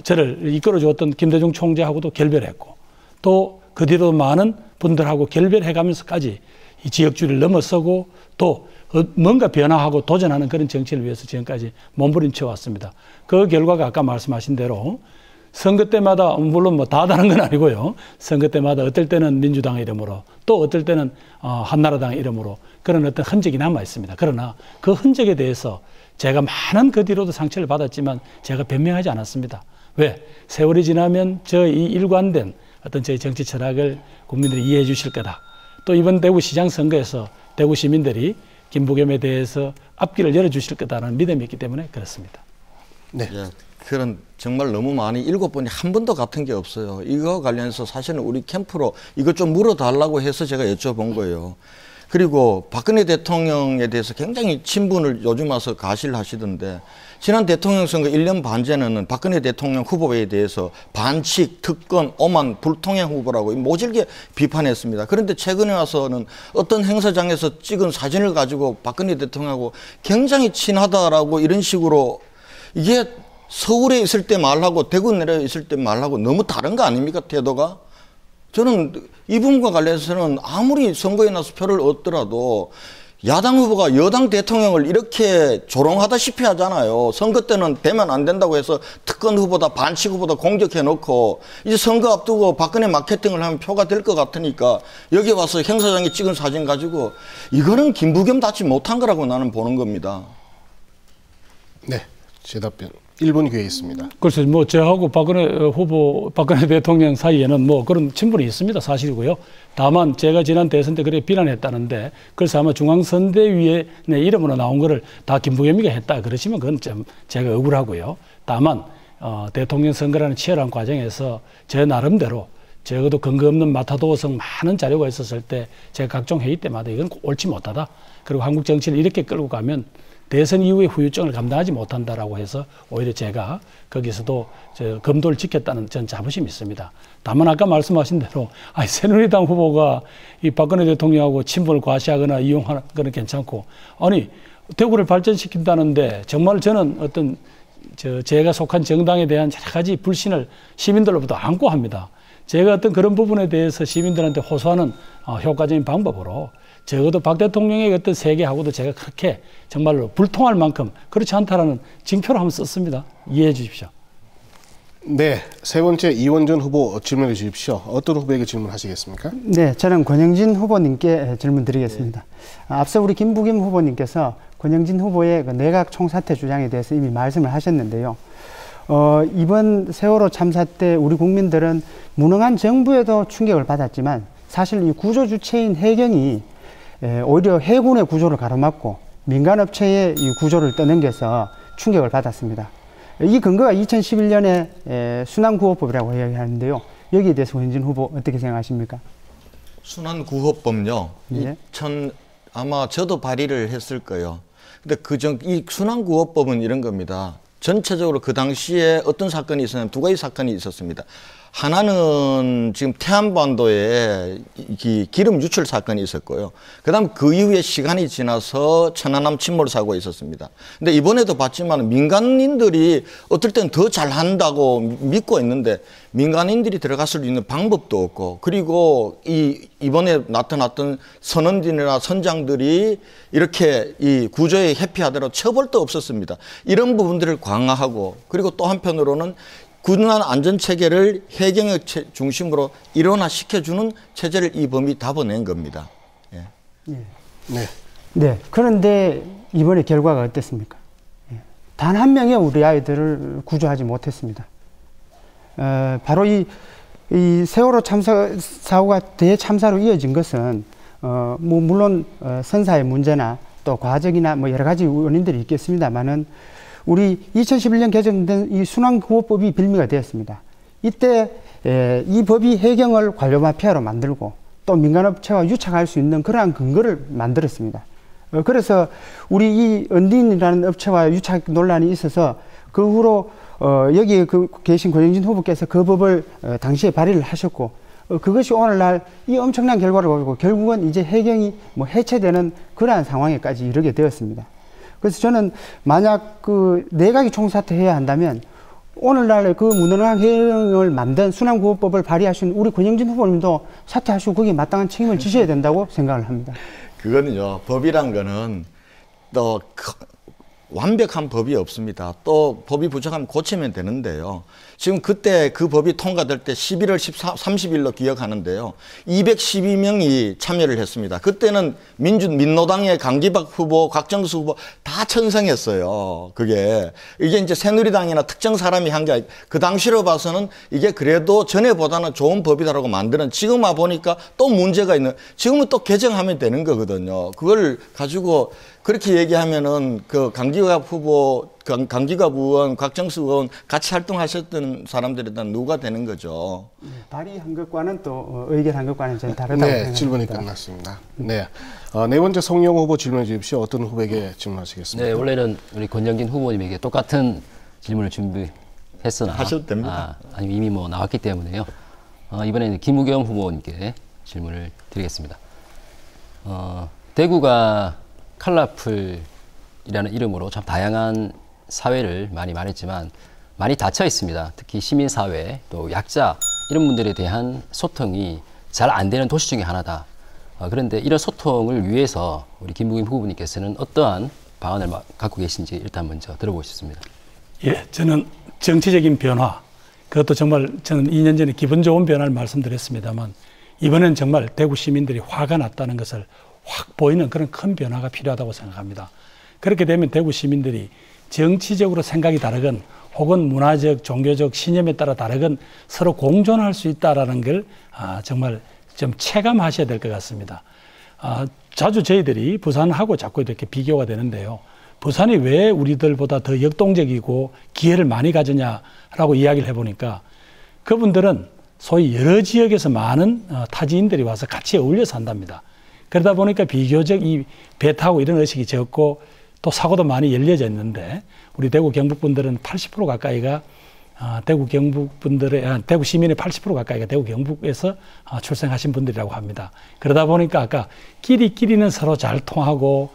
Speaker 4: 저를 이끌어 주었던 김대중 총재하고도 결별했고 또 그 뒤로 많은 분들하고 결별해가면서까지 이 지역주의를 넘어서고 또 뭔가 변화하고 도전하는 그런 정치를 위해서 지금까지 몸부림쳐 왔습니다. 그 결과가 아까 말씀하신 대로 선거 때마다 물론 뭐 다 다른 건 아니고요. 선거 때마다 어떨 때는 민주당의 이름으로 또 어떨 때는 한나라당의 이름으로 그런 어떤 흔적이 남아 있습니다. 그러나 그 흔적에 대해서 제가 많은 그 뒤로도 상처를 받았지만 제가 변명하지 않았습니다. 왜? 세월이 지나면 저 이 일관된 어떤 저희 정치 철학을 국민들이 이해해 주실 거다. 또 이번 대구시장 선거에서 대구 시민들이 김부겸에 대해서 앞길을 열어주실 거다라는 믿음이 있기 때문에 그렇습니다.
Speaker 1: 네.
Speaker 5: 예, 그런 정말 너무 많이 7번이 한 번도 같은 게 없어요. 이거 관련해서 사실은 우리 캠프로 이거 좀 물어달라고 해서 제가 여쭤본 거예요. 그리고 박근혜 대통령에 대해서 굉장히 친분을 요즘 와서 가시를 하시던데 지난 대통령 선거 1년 반 전에는 박근혜 대통령 후보에 대해서 반칙, 특권, 오만, 불통행 후보라고 모질게 비판했습니다. 그런데 최근에 와서는 어떤 행사장에서 찍은 사진을 가지고 박근혜 대통령하고 굉장히 친하다라고 이런 식으로 이게 서울에 있을 때 말하고 대구 내려 있을 때 말하고 너무 다른 거 아닙니까, 태도가? 저는 이분과 관련해서는 아무리 선거에 나서 표를 얻더라도 야당 후보가 여당 대통령을 이렇게 조롱하다시피 하잖아요. 선거 때는 되면 안 된다고 해서 특권 후보다 반칙 후보다 공격해놓고 이제 선거 앞두고 박근혜 마케팅을 하면 표가 될 것 같으니까 여기 와서 행사장에 찍은 사진 가지고 이거는 김부겸답지 못한 거라고 나는 보는 겁니다.
Speaker 1: 네, 제 답변 1분 기회 있습니다.
Speaker 4: 글쎄, 뭐 저하고 박근혜 대통령 사이에는 뭐 그런 친분이 있습니다. 사실이고요. 다만 제가 지난 대선 때 그렇게 비난했다는데 그래서 아마 중앙선대위에 내 이름으로 나온 거를 다 김부겸이가 했다 그러시면 그건 좀 제가 억울하고요. 다만 대통령 선거라는 치열한 과정에서 제 나름대로 적어도 근거 없는 마타도어성 많은 자료가 있었을 때 제가 각종 회의 때마다 이건 옳지 못하다. 그리고 한국 정치를 이렇게 끌고 가면 대선 이후의 후유증을 감당하지 못한다라고 해서 오히려 제가 거기서도 검도를 지켰다는 전 자부심이 있습니다. 다만 아까 말씀하신 대로 새누리당 후보가 이 박근혜 대통령하고 친분을 과시하거나 이용하는 건 괜찮고, 아니 대구를 발전시킨다는데 정말 저는 어떤 제가 속한 정당에 대한 여러 가지 불신을 시민들로부터 안고 합니다. 제가 어떤 그런 부분에 대해서 시민들한테 호소하는 효과적인 방법으로 적어도 박 대통령의 어떤 세계하고도 제가 그렇게 정말로 불통할 만큼 그렇지 않다라는 징표를 한번 썼습니다. 이해해 주십시오.
Speaker 1: 네, 세 번째 이원전 후보 질문해 주십시오. 어떤 후보에게 질문하시겠습니까?
Speaker 2: 네, 저는 권영진 후보님께 질문 드리겠습니다. 앞서 우리 김부겸 후보님께서 권영진 후보의 그 내각 총사퇴 주장에 대해서 이미 말씀을 하셨는데요. 이번 세월호 참사 때 우리 국민들은 무능한 정부에도 충격을 받았지만 사실 이 구조 주체인 해경이 오히려 해군의 구조를 가로막고 민간업체의 이 구조를 떠넘겨서 충격을 받았습니다. 이 근거가 2011년에 순환구호법이라고 이야기하는데요. 여기에 대해서 권영진 후보 어떻게 생각하십니까?
Speaker 5: 순환구호법요.
Speaker 2: 예.
Speaker 5: 아마 저도 발의를 했을 거예요. 근데 이 순환구호법은 이런 겁니다. 전체적으로 그 당시에 어떤 사건이 있었냐면 두 가지 사건이 있었습니다. 하나는 지금 태안반도에 기름 유출 사건이 있었고요. 그다음 그 이후에 시간이 지나서 천안함 침몰 사고가 있었습니다. 근데 이번에도 봤지만 민간인들이 어떨 때는 더 잘한다고 믿고 있는데 민간인들이 들어갈 수 있는 방법도 없고, 그리고 이번에 나타났던 선원들이나 선장들이 이렇게 이 구조에 회피하더라도 처벌도 없었습니다. 이런 부분들을 강화하고, 그리고 또 한편으로는 군안 안전체계를 해경을 중심으로 일원화시켜주는 체제를 이 법이 잡아낸 겁니다. 예.
Speaker 2: 예.
Speaker 1: 네.
Speaker 2: 네. 그런데 이번에 결과가 어땠습니까? 예. 단 한 명의 우리 아이들을 구조하지 못했습니다. 바로 이 세월호 사고가 대참사로 이어진 것은 물론 선사의 문제나 또 과적이나 여러 가지 원인들이 있겠습니다만은 우리 2011년 개정된 이 순환구호법이 빌미가 되었습니다. 이때 이 법이 해경을 관료 마피아로 만들고 또 민간업체와 유착할 수 있는 그러한 근거를 만들었습니다. 그래서 우리 이 언딘이라는 업체와 유착 논란이 있어서 그 후로 여기에 계신 권영진 후보께서 그 법을 당시에 발의를 하셨고, 그것이 오늘날 이 엄청난 결과를 보이고 결국은 이제 해경이 해체되는 그러한 상황에까지 이르게 되었습니다. 그래서 저는 만약 내각이 총사퇴해야 한다면 오늘날 그 무능한 해경을 만든 순환구호법을 발의하신 우리 권영진 후보님도 사퇴하시고 거기에 마땅한 책임을 지셔야 된다고 생각을 합니다.
Speaker 5: 그거는요, 법이란 거는 또 완벽한 법이 없습니다. 또 법이 부족하면 고치면 되는데요. 지금 그때 그 법이 통과될 때 11월 30일로 기억하는데요. 212명이 참여를 했습니다. 그때는 민노당의 강기박 후보, 곽정수 후보 다 찬성했어요. 이게 이제 새누리당이나 특정 사람이 한 게 아니고 그 당시로 봐서는 이게 그래도 전에보다는 좋은 법이다라고 만드는, 지금 와 보니까 또 문제가 있는, 지금은 또 개정하면 되는 거거든요. 그걸 가지고 그렇게 얘기하면은 그 강기갑 후보, 강기갑 의원, 곽정수 의원 같이 활동하셨던 사람들에 대한 누가 되는 거죠.
Speaker 2: 발의한 것과는 또 의결한 것과는 좀 다르다고 생각합니다.
Speaker 1: 질문이 끝났습니다. 네, 네 번째 송영 후보 질문해 주십시오. 어떤 후보에게 질문하시겠습니까?
Speaker 3: 네, 원래는 우리 권영진 후보님에게 똑같은 질문을 준비했으나
Speaker 5: 하셔도 됩니다.
Speaker 3: 아니 이미 나왔기 때문에요. 이번에는 김우겸 후보님께 질문을 드리겠습니다. 대구가 컬러풀이라는 이름으로 참 다양한 사회를 많이 말했지만 많이 닫혀 있습니다. 특히 시민사회, 또 약자 이런 분들에 대한 소통이 잘 안 되는 도시 중에 하나다. 그런데 이런 소통을 위해서 우리 김부겸 후보님께서는 어떠한 방안을 갖고 계신지 일단 먼저 들어보고 싶습니다.
Speaker 4: 예, 저는 정치적인 변화, 그것도 정말 저는 2년 전에 기분 좋은 변화를 말씀드렸습니다만 이번엔 정말 대구 시민들이 화가 났다는 것을 확 보이는 그런 큰 변화가 필요하다고 생각합니다. 그렇게 되면 대구 시민들이 정치적으로 생각이 다르건 혹은 문화적, 종교적 신념에 따라 다르건 서로 공존할 수 있다는 걸 정말 좀 체감하셔야 될 것 같습니다. 자주 저희들이 부산하고 자꾸 이렇게 비교가 되는데요. 부산이 왜 우리들보다 더 역동적이고 기회를 많이 가지냐라고 이야기를 해보니까 그분들은 소위 여러 지역에서 많은 타지인들이 와서 같이 어울려 산답니다. 그러다 보니까 비교적 이 배 타고 이런 의식이 적고 또 사고도 많이 열려져 있는데 우리 대구 경북 분들은 80% 가까이가 대구 시민의 80% 가까이가 대구 경북에서 출생하신 분들이라고 합니다. 그러다 보니까 아까 끼리는 서로 잘 통하고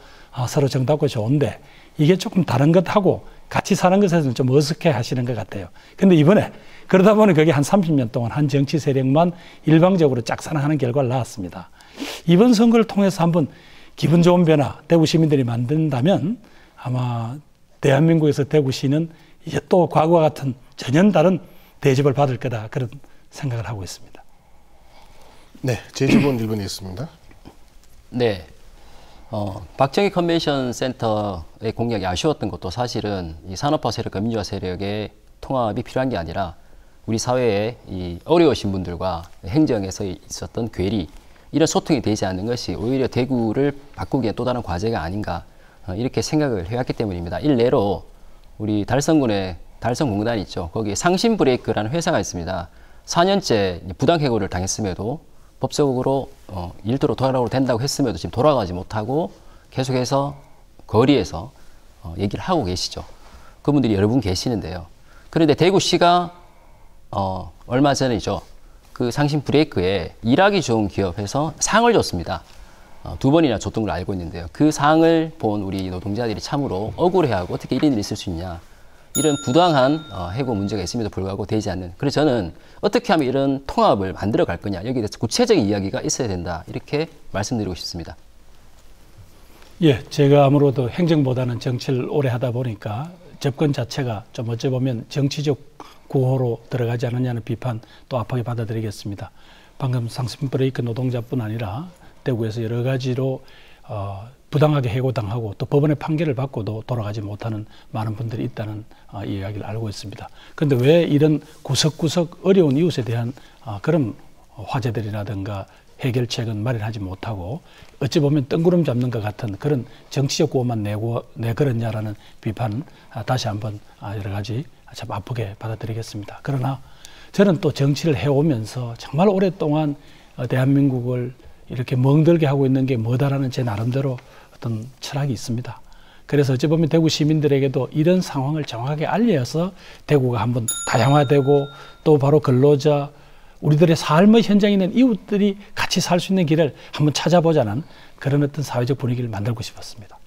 Speaker 4: 서로 정답고 좋은데 이게 조금 다른 것하고 같이 사는 것에서는 좀 어색해 하시는 것 같아요. 근데 이번에 그러다 보니 그게 한 30년 동안 한 정치 세력만 일방적으로 짝사랑하는 결과를 낳았습니다. 이번 선거를 통해서 한번 기분 좋은 변화 대구 시민들이 만든다면 아마 대한민국에서 대구시는 이제 또 과거와 같은 전혀 다른 대접을 받을 거다 그런 생각을 하고 있습니다.
Speaker 1: 네, 제주본 1번에 있습니다.
Speaker 3: 네, 박정희 컨벤션 센터의 공약이 아쉬웠던 것도 사실은 이 산업화 세력과 민주화 세력의 통합이 필요한 게 아니라 우리 사회에 이 어려우신 분들과 행정에서 있었던 괴리 이런 소통이 되지 않는 것이 오히려 대구를 바꾸기엔 또 다른 과제가 아닌가 이렇게 생각을 해왔기 때문입니다. 일례로 우리 달성군에 달성공단 있죠. 거기에 상신브레이크라는 회사가 있습니다. 4년째 부당해고를 당했음에도 법적으로 일도로 돌아오고 된다고 했음에도 지금 돌아가지 못하고 계속해서 거리에서 얘기를 하고 계시죠. 그분들이 여러 분 계시는데요. 그런데 대구시가 얼마 전이죠. 그 상신 브레이크에 일하기 좋은 기업에서 상을 줬습니다. 2번이나 줬던 걸로 알고 있는데요. 그 상을 본 우리 노동자들이 참으로 억울해하고 어떻게 이런 일이 있을 수 있냐. 이런 부당한 해고 문제가 있음에도 불구하고 되지 않는. 그래서 저는 어떻게 하면 이런 통합을 만들어 갈 거냐. 여기에 대해서 구체적인 이야기가 있어야 된다. 이렇게 말씀드리고 싶습니다.
Speaker 4: 예, 제가 아무래도 행정보다는 정치를 오래 하다 보니까 접근 자체가 좀 어찌 보면 정치적 구호로 들어가지 않느냐는 비판 또 아프게 받아들이겠습니다. 방금 상신 브레이크 노동자뿐 아니라 대구에서 여러 가지로 부당하게 해고당하고 또 법원의 판결을 받고도 돌아가지 못하는 많은 분들이 있다는 이야기를 알고 있습니다. 그런데 왜 이런 구석구석 어려운 이웃에 대한 그런 화제들이라든가 해결책은 마련하지 못하고 어찌 보면 뜬구름 잡는 것 같은 그런 정치적 구호만 내걸었냐라는 비판 다시 한번 여러 가지 참 아프게 받아들이겠습니다. 그러나 저는 또 정치를 해오면서 정말 오랫동안 대한민국을 이렇게 멍들게 하고 있는 게 뭐다라는 제 나름대로 어떤 철학이 있습니다. 그래서 어찌 보면 대구 시민들에게도 이런 상황을 정확하게 알려서 대구가 한번 다양화되고 또 바로 근로자 우리들의 삶의 현장에 있는 이웃들이 같이 살 수 있는 길을 한번 찾아보자는 그런 어떤 사회적 분위기를 만들고 싶었습니다.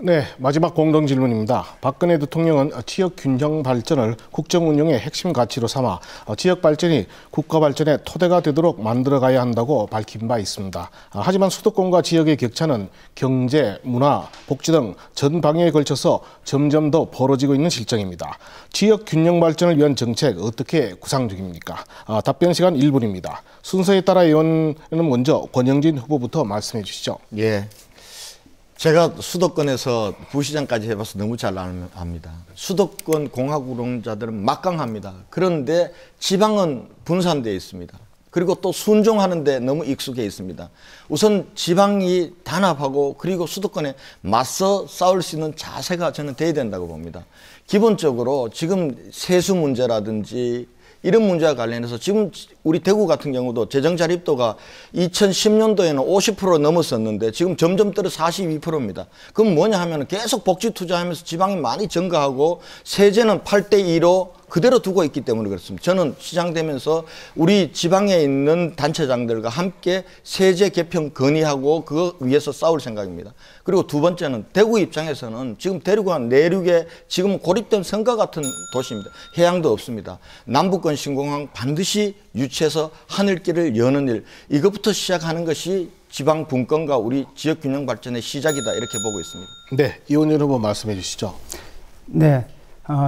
Speaker 1: 네, 마지막 공동 질문입니다. 박근혜 대통령은 지역 균형 발전을 국정 운영의 핵심 가치로 삼아 지역 발전이 국가 발전의 토대가 되도록 만들어가야 한다고 밝힌 바 있습니다. 하지만 수도권과 지역의 격차는 경제, 문화, 복지 등 전 방향에 걸쳐서 점점 더 벌어지고 있는 실정입니다. 지역 균형 발전을 위한 정책 어떻게 구상 중입니까? 답변 시간 1분입니다. 순서에 따라 의원은 먼저 권영진 후보부터 말씀해 주시죠.
Speaker 5: 예. 제가 수도권에서 부시장까지 해봐서 너무 잘 압니다. 수도권 공학 운영자들은 막강합니다. 그런데 지방은 분산되어 있습니다. 그리고 또 순종하는데 너무 익숙해 있습니다. 우선 지방이 단합하고 그리고 수도권에 맞서 싸울 수 있는 자세가 저는 돼야 된다고 봅니다. 기본적으로 지금 세수 문제라든지 이런 문제와 관련해서 지금 우리 대구 같은 경우도 재정 자립도가 2010년도에는 50% 넘었었는데 지금 점점 떨어 42%입니다. 그럼 뭐냐 하면 계속 복지 투자하면서 지방이 많이 증가하고 세제는 8대2로 그대로 두고 있기 때문에 그렇습니다. 저는 시장 되면서 우리 지방에 있는 단체장들과 함께 세제 개편 건의하고 그거 위해서 싸울 생각입니다. 그리고 두 번째는 대구 입장에서는 지금 대구가 내륙에 지금 고립된 성과 같은 도시입니다. 해양도 없습니다. 남북권 신공항 반드시 유치해서 하늘길을 여는 일, 이것부터 시작하는 것이 지방 분권과 우리 지역 균형 발전의 시작이다 이렇게 보고 있습니다.
Speaker 1: 네, 이원열 후보 말씀해 주시죠.
Speaker 2: 네.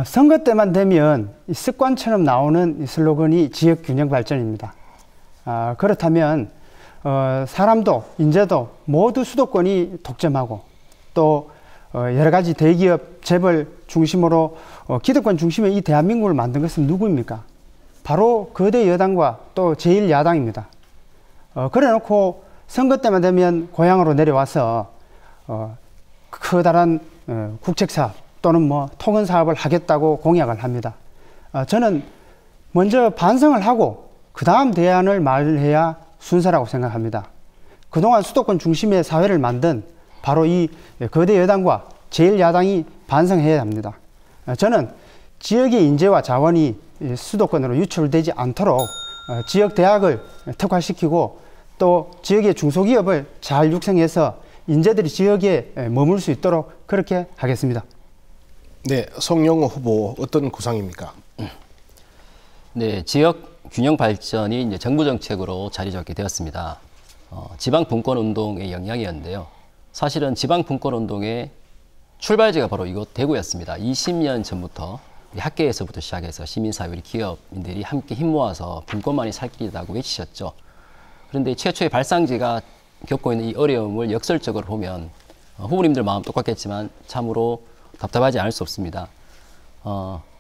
Speaker 2: 선거 때만 되면 이 습관처럼 나오는 이 슬로건이 지역 균형 발전입니다. 그렇다면 사람도 인재도 모두 수도권이 독점하고 또 여러 가지 대기업 재벌 중심으로 기득권 중심의 이 대한민국을 만든 것은 누구입니까? 바로 거대 여당과 또 제1야당입니다. 그래놓고 선거 때만 되면 고향으로 내려와서 커다란 국책사업 또는 뭐 통은 사업을 하겠다고 공약을 합니다. 저는 먼저 반성을 하고 그 다음 대안을 말해야 순서라고 생각합니다. 그동안 수도권 중심의 사회를 만든 바로 이 거대 여당과 제1야당이 반성해야 합니다. 저는 지역의 인재와 자원이 수도권으로 유출되지 않도록 지역 대학을 특화시키고 또 지역의 중소기업을 잘 육성해서 인재들이 지역에 머물 수 있도록 그렇게 하겠습니다.
Speaker 1: 네, 송영호 후보 어떤 구상입니까?
Speaker 3: 네, 지역 균형 발전이 이제 정부 정책으로 자리 잡게 되었습니다. 지방 분권 운동의 영향이었는데요. 사실은 지방 분권 운동의 출발지가 바로 이곳 대구였습니다. 20년 전부터 학계에서부터 시작해서 시민사회, 기업인들이 함께 힘 모아서 분권만이 살 길이라고 외치셨죠. 그런데 최초의 발상지가 겪고 있는 이 어려움을 역설적으로 보면 후보님들 마음 똑같겠지만 참으로 답답하지 않을 수 없습니다.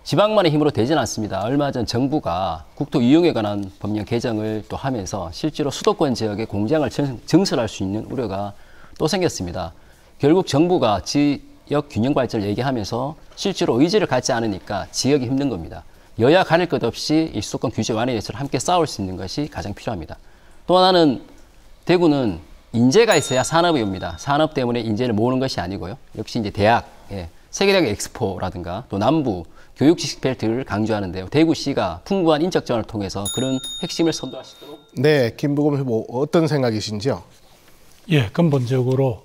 Speaker 3: 지방만의 힘으로 되진 않습니다. 얼마 전 정부가 국토 이용에 관한 법령 개정을 또 하면서 실제로 수도권 지역에 공장을 증설할 수 있는 우려가 또 생겼습니다. 결국 정부가 지역 균형 발전을 얘기하면서 실제로 의지를 갖지 않으니까 지역이 힘든 겁니다. 여야 가릴 것 없이 이 수도권 규제 완화에 대해서 함께 싸울 수 있는 것이 가장 필요합니다. 또 하나는 대구는 인재가 있어야 산업이 옵니다. 산업 때문에 인재를 모으는 것이 아니고요. 역시 이제 대학, 세계대학 엑스포라든가 또 남부 교육 지식 벨트를 강조하는데요. 대구시가 풍부한 인적 자원을 통해서 그런 핵심을 선도할 수 있도록.
Speaker 1: 네, 김부겸 후보 어떤 생각이신지요?
Speaker 4: 예, 근본적으로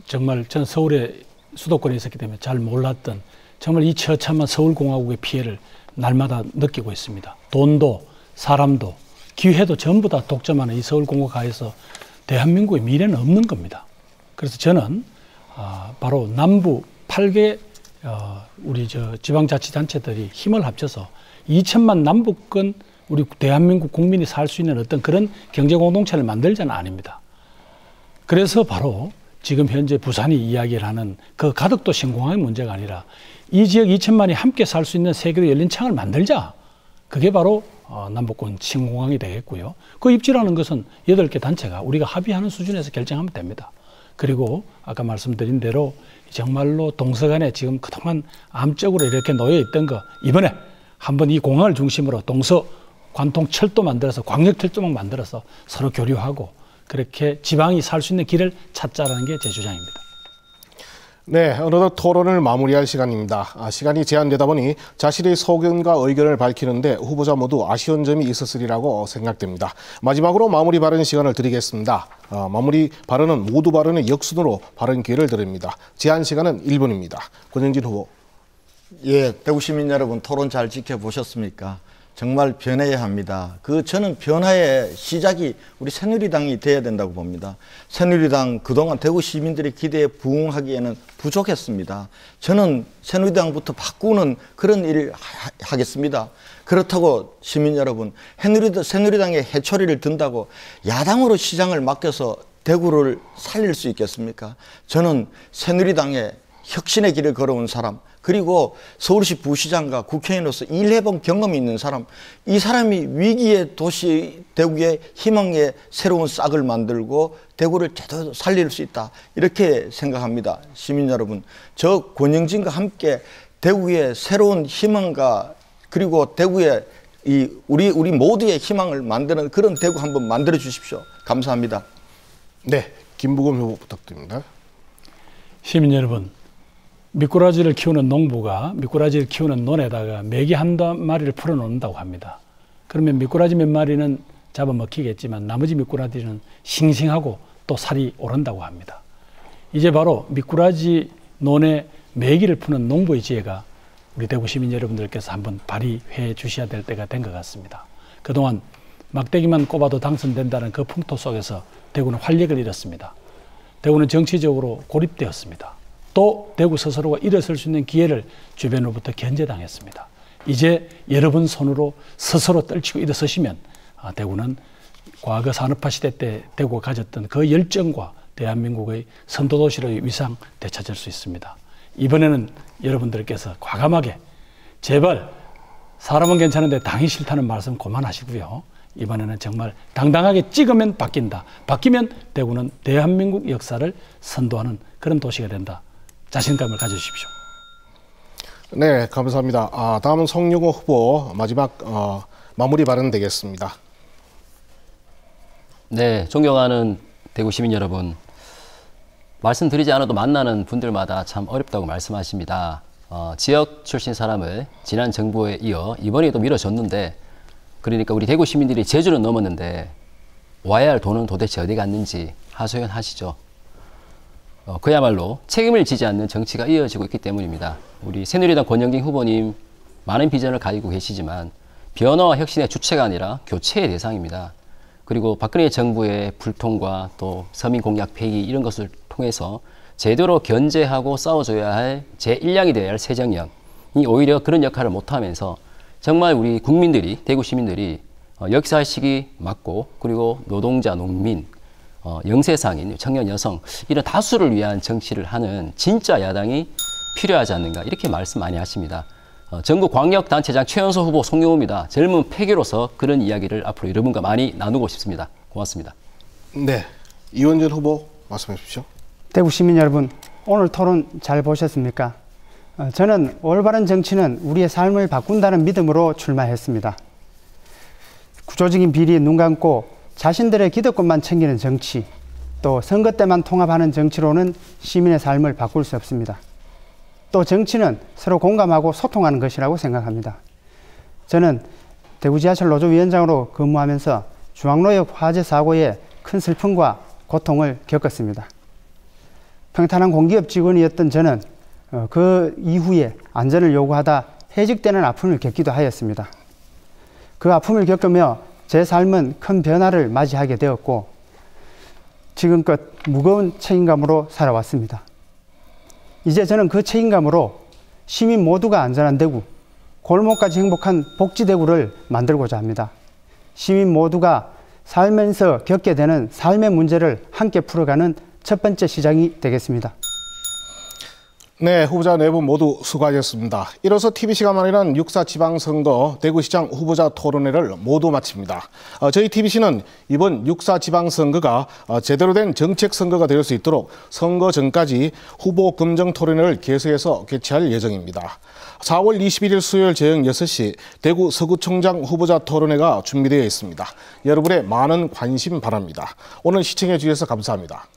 Speaker 4: 정말 전 서울에 수도권에 있었기 때문에 잘 몰랐던 정말 이 처참한 서울공화국의 피해를 날마다 느끼고 있습니다. 돈도 사람도 기회도 전부 다 독점하는 이 서울공화국에서 대한민국의 미래는 없는 겁니다. 그래서 저는 바로 남부 8개 우리 지방자치단체들이 힘을 합쳐서 2천만 남북권 우리 대한민국 국민이 살 수 있는 어떤 그런 경제공동체를 만들자는 아닙니다. 그래서 바로 지금 현재 부산이 이야기를 하는 그 가덕도 신공항의 문제가 아니라 이 지역 2천만이 함께 살 수 있는 세계로 열린 창을 만들자. 그게 바로 남북권 신공항이 되겠고요. 그 입지라는 것은 8개 단체가 우리가 합의하는 수준에서 결정하면 됩니다. 그리고 아까 말씀드린 대로 정말로 동서간에 지금 그동안 암적으로 이렇게 놓여 있던 거 이번에 한번 이 공항을 중심으로 동서 관통 철도 만들어서 광역철도망 만들어서 서로 교류하고 그렇게 지방이 살 수 있는 길을 찾자라는 게 제 주장입니다.
Speaker 1: 네, 어느덧 토론을 마무리할 시간입니다. 시간이 제한되다 보니 자신의 소견과 의견을 밝히는데 후보자 모두 아쉬운 점이 있었으리라고 생각됩니다. 마지막으로 마무리 발언 시간을 드리겠습니다. 마무리 발언은 모두 발언의 역순으로 발언 기회를 드립니다. 제한 시간은 1분입니다. 권영진 후보.
Speaker 5: 예, 대구 시민 여러분 토론 잘 지켜보셨습니까? 정말 변해야 합니다. 저는 변화의 시작이 우리 새누리당이 돼야 된다고 봅니다. 새누리당 그동안 대구 시민들의 기대에 부응하기에는 부족했습니다. 저는 새누리당부터 바꾸는 그런 일을 하겠습니다. 그렇다고 시민 여러분, 새누리당의 해초리를 든다고 야당으로 시장을 맡겨서 대구를 살릴 수 있겠습니까? 저는 새누리당의 혁신의 길을 걸어온 사람, 그리고 서울시 부시장과 국회의원으로서 일해본 경험이 있는 사람, 이 사람이 위기의 도시 대구의 희망의 새로운 싹을 만들고 대구를 제대로 살릴 수 있다, 이렇게 생각합니다. 시민 여러분, 저 권영진과 함께 대구의 새로운 희망과 그리고 대구의 우리 모두의 희망을 만드는 그런 대구 한번 만들어 주십시오. 감사합니다.
Speaker 1: 네, 김부겸 후보 부탁드립니다.
Speaker 4: 시민 여러분, 미꾸라지를 키우는 농부가 미꾸라지를 키우는 논에다가 메기 한 마리를 풀어놓는다고 합니다. 그러면 미꾸라지 몇 마리는 잡아먹히겠지만 나머지 미꾸라지는 싱싱하고 또 살이 오른다고 합니다. 이제 바로 미꾸라지 논에 메기를 푸는 농부의 지혜가 우리 대구 시민 여러분들께서 한번 발휘해 주셔야 될 때가 된 것 같습니다. 그동안 막대기만 꼽아도 당선된다는 그 풍토 속에서 대구는 활력을 잃었습니다. 대구는 정치적으로 고립되었습니다. 또 대구 스스로가 일어설 수 있는 기회를 주변으로부터 견제당했습니다. 이제 여러분 손으로 스스로 떨치고 일어서시면 대구는 과거 산업화 시대 때 대구가 가졌던 그 열정과 대한민국의 선도도시로의 위상 되찾을 수 있습니다. 이번에는 여러분들께서 과감하게 제발 사람은 괜찮은데 당이 싫다는 말씀 그만하시고요. 이번에는 정말 당당하게 찍으면 바뀐다. 바뀌면 대구는 대한민국 역사를 선도하는 그런 도시가 된다. 자신감을 가져주십시오.
Speaker 1: 네, 감사합니다. 다음은 송영호 후보 마지막 마무리 발언 되겠습니다.
Speaker 3: 네, 존경하는 대구 시민 여러분, 말씀드리지 않아도 만나는 분들마다 참 어렵다고 말씀하십니다. 지역 출신 사람을 지난 정부에 이어 이번에도 밀어줬는데, 그러니까 우리 대구 시민들이 제주를 넘었는데 와야 할 돈은 도대체 어디 갔는지 하소연하시죠. 그야말로 책임을 지지 않는 정치가 이어지고 있기 때문입니다. 우리 새누리당 권영진 후보님 많은 비전을 가지고 계시지만 변화와 혁신의 주체가 아니라 교체의 대상입니다. 그리고 박근혜 정부의 불통과 또 서민 공약 폐기 이런 것을 통해서 제대로 견제하고 싸워줘야 할 제1량이 되어야 할 새정령이 오히려 그런 역할을 못하면서 정말 우리 국민들이, 대구 시민들이 역사할 시기 맞고, 그리고 노동자, 농민, 영세상인, 청년, 여성 이런 다수를 위한 정치를 하는 진짜 야당이 필요하지 않는가, 이렇게 말씀 많이 하십니다. 전국광역단체장 최연소 후보 송영호입니다. 젊은 패기로서 그런 이야기를 앞으로 여러분과 많이 나누고 싶습니다. 고맙습니다.
Speaker 1: 네, 이원준 후보 말씀해 주십시오.
Speaker 2: 대구 시민 여러분, 오늘 토론 잘 보셨습니까? 저는 올바른 정치는 우리의 삶을 바꾼다는 믿음으로 출마했습니다. 구조적인 비리에 눈 감고 자신들의 기득권만 챙기는 정치, 또 선거 때만 통합하는 정치로는 시민의 삶을 바꿀 수 없습니다. 또 정치는 서로 공감하고 소통하는 것이라고 생각합니다. 저는 대구 지하철 노조위원장으로 근무하면서 중앙로역 화재 사고에 큰 슬픔과 고통을 겪었습니다. 평탄한 공기업 직원이었던 저는 그 이후에 안전을 요구하다 해직되는 아픔을 겪기도 하였습니다. 그 아픔을 겪으며 제 삶은 큰 변화를 맞이하게 되었고 지금껏 무거운 책임감으로 살아왔습니다. 이제 저는 그 책임감으로 시민 모두가 안전한 대구, 골목까지 행복한 복지대구를 만들고자 합니다. 시민 모두가 살면서 겪게 되는 삶의 문제를 함께 풀어가는 첫 번째 시작이 되겠습니다.
Speaker 1: 네, 후보자 네 분 모두 수고하셨습니다. 이로써 TBC가 마련한 6.4 지방선거 대구시장 후보자 토론회를 모두 마칩니다. 저희 TBC는 이번 6.4 지방선거가 제대로 된 정책선거가 될 수 있도록 선거 전까지 후보 검증 토론회를 계속해서 개최할 예정입니다. 4월 21일 수요일 저녁 6시 대구 서구청장 후보자 토론회가 준비되어 있습니다. 여러분의 많은 관심 바랍니다. 오늘 시청해 주셔서 감사합니다.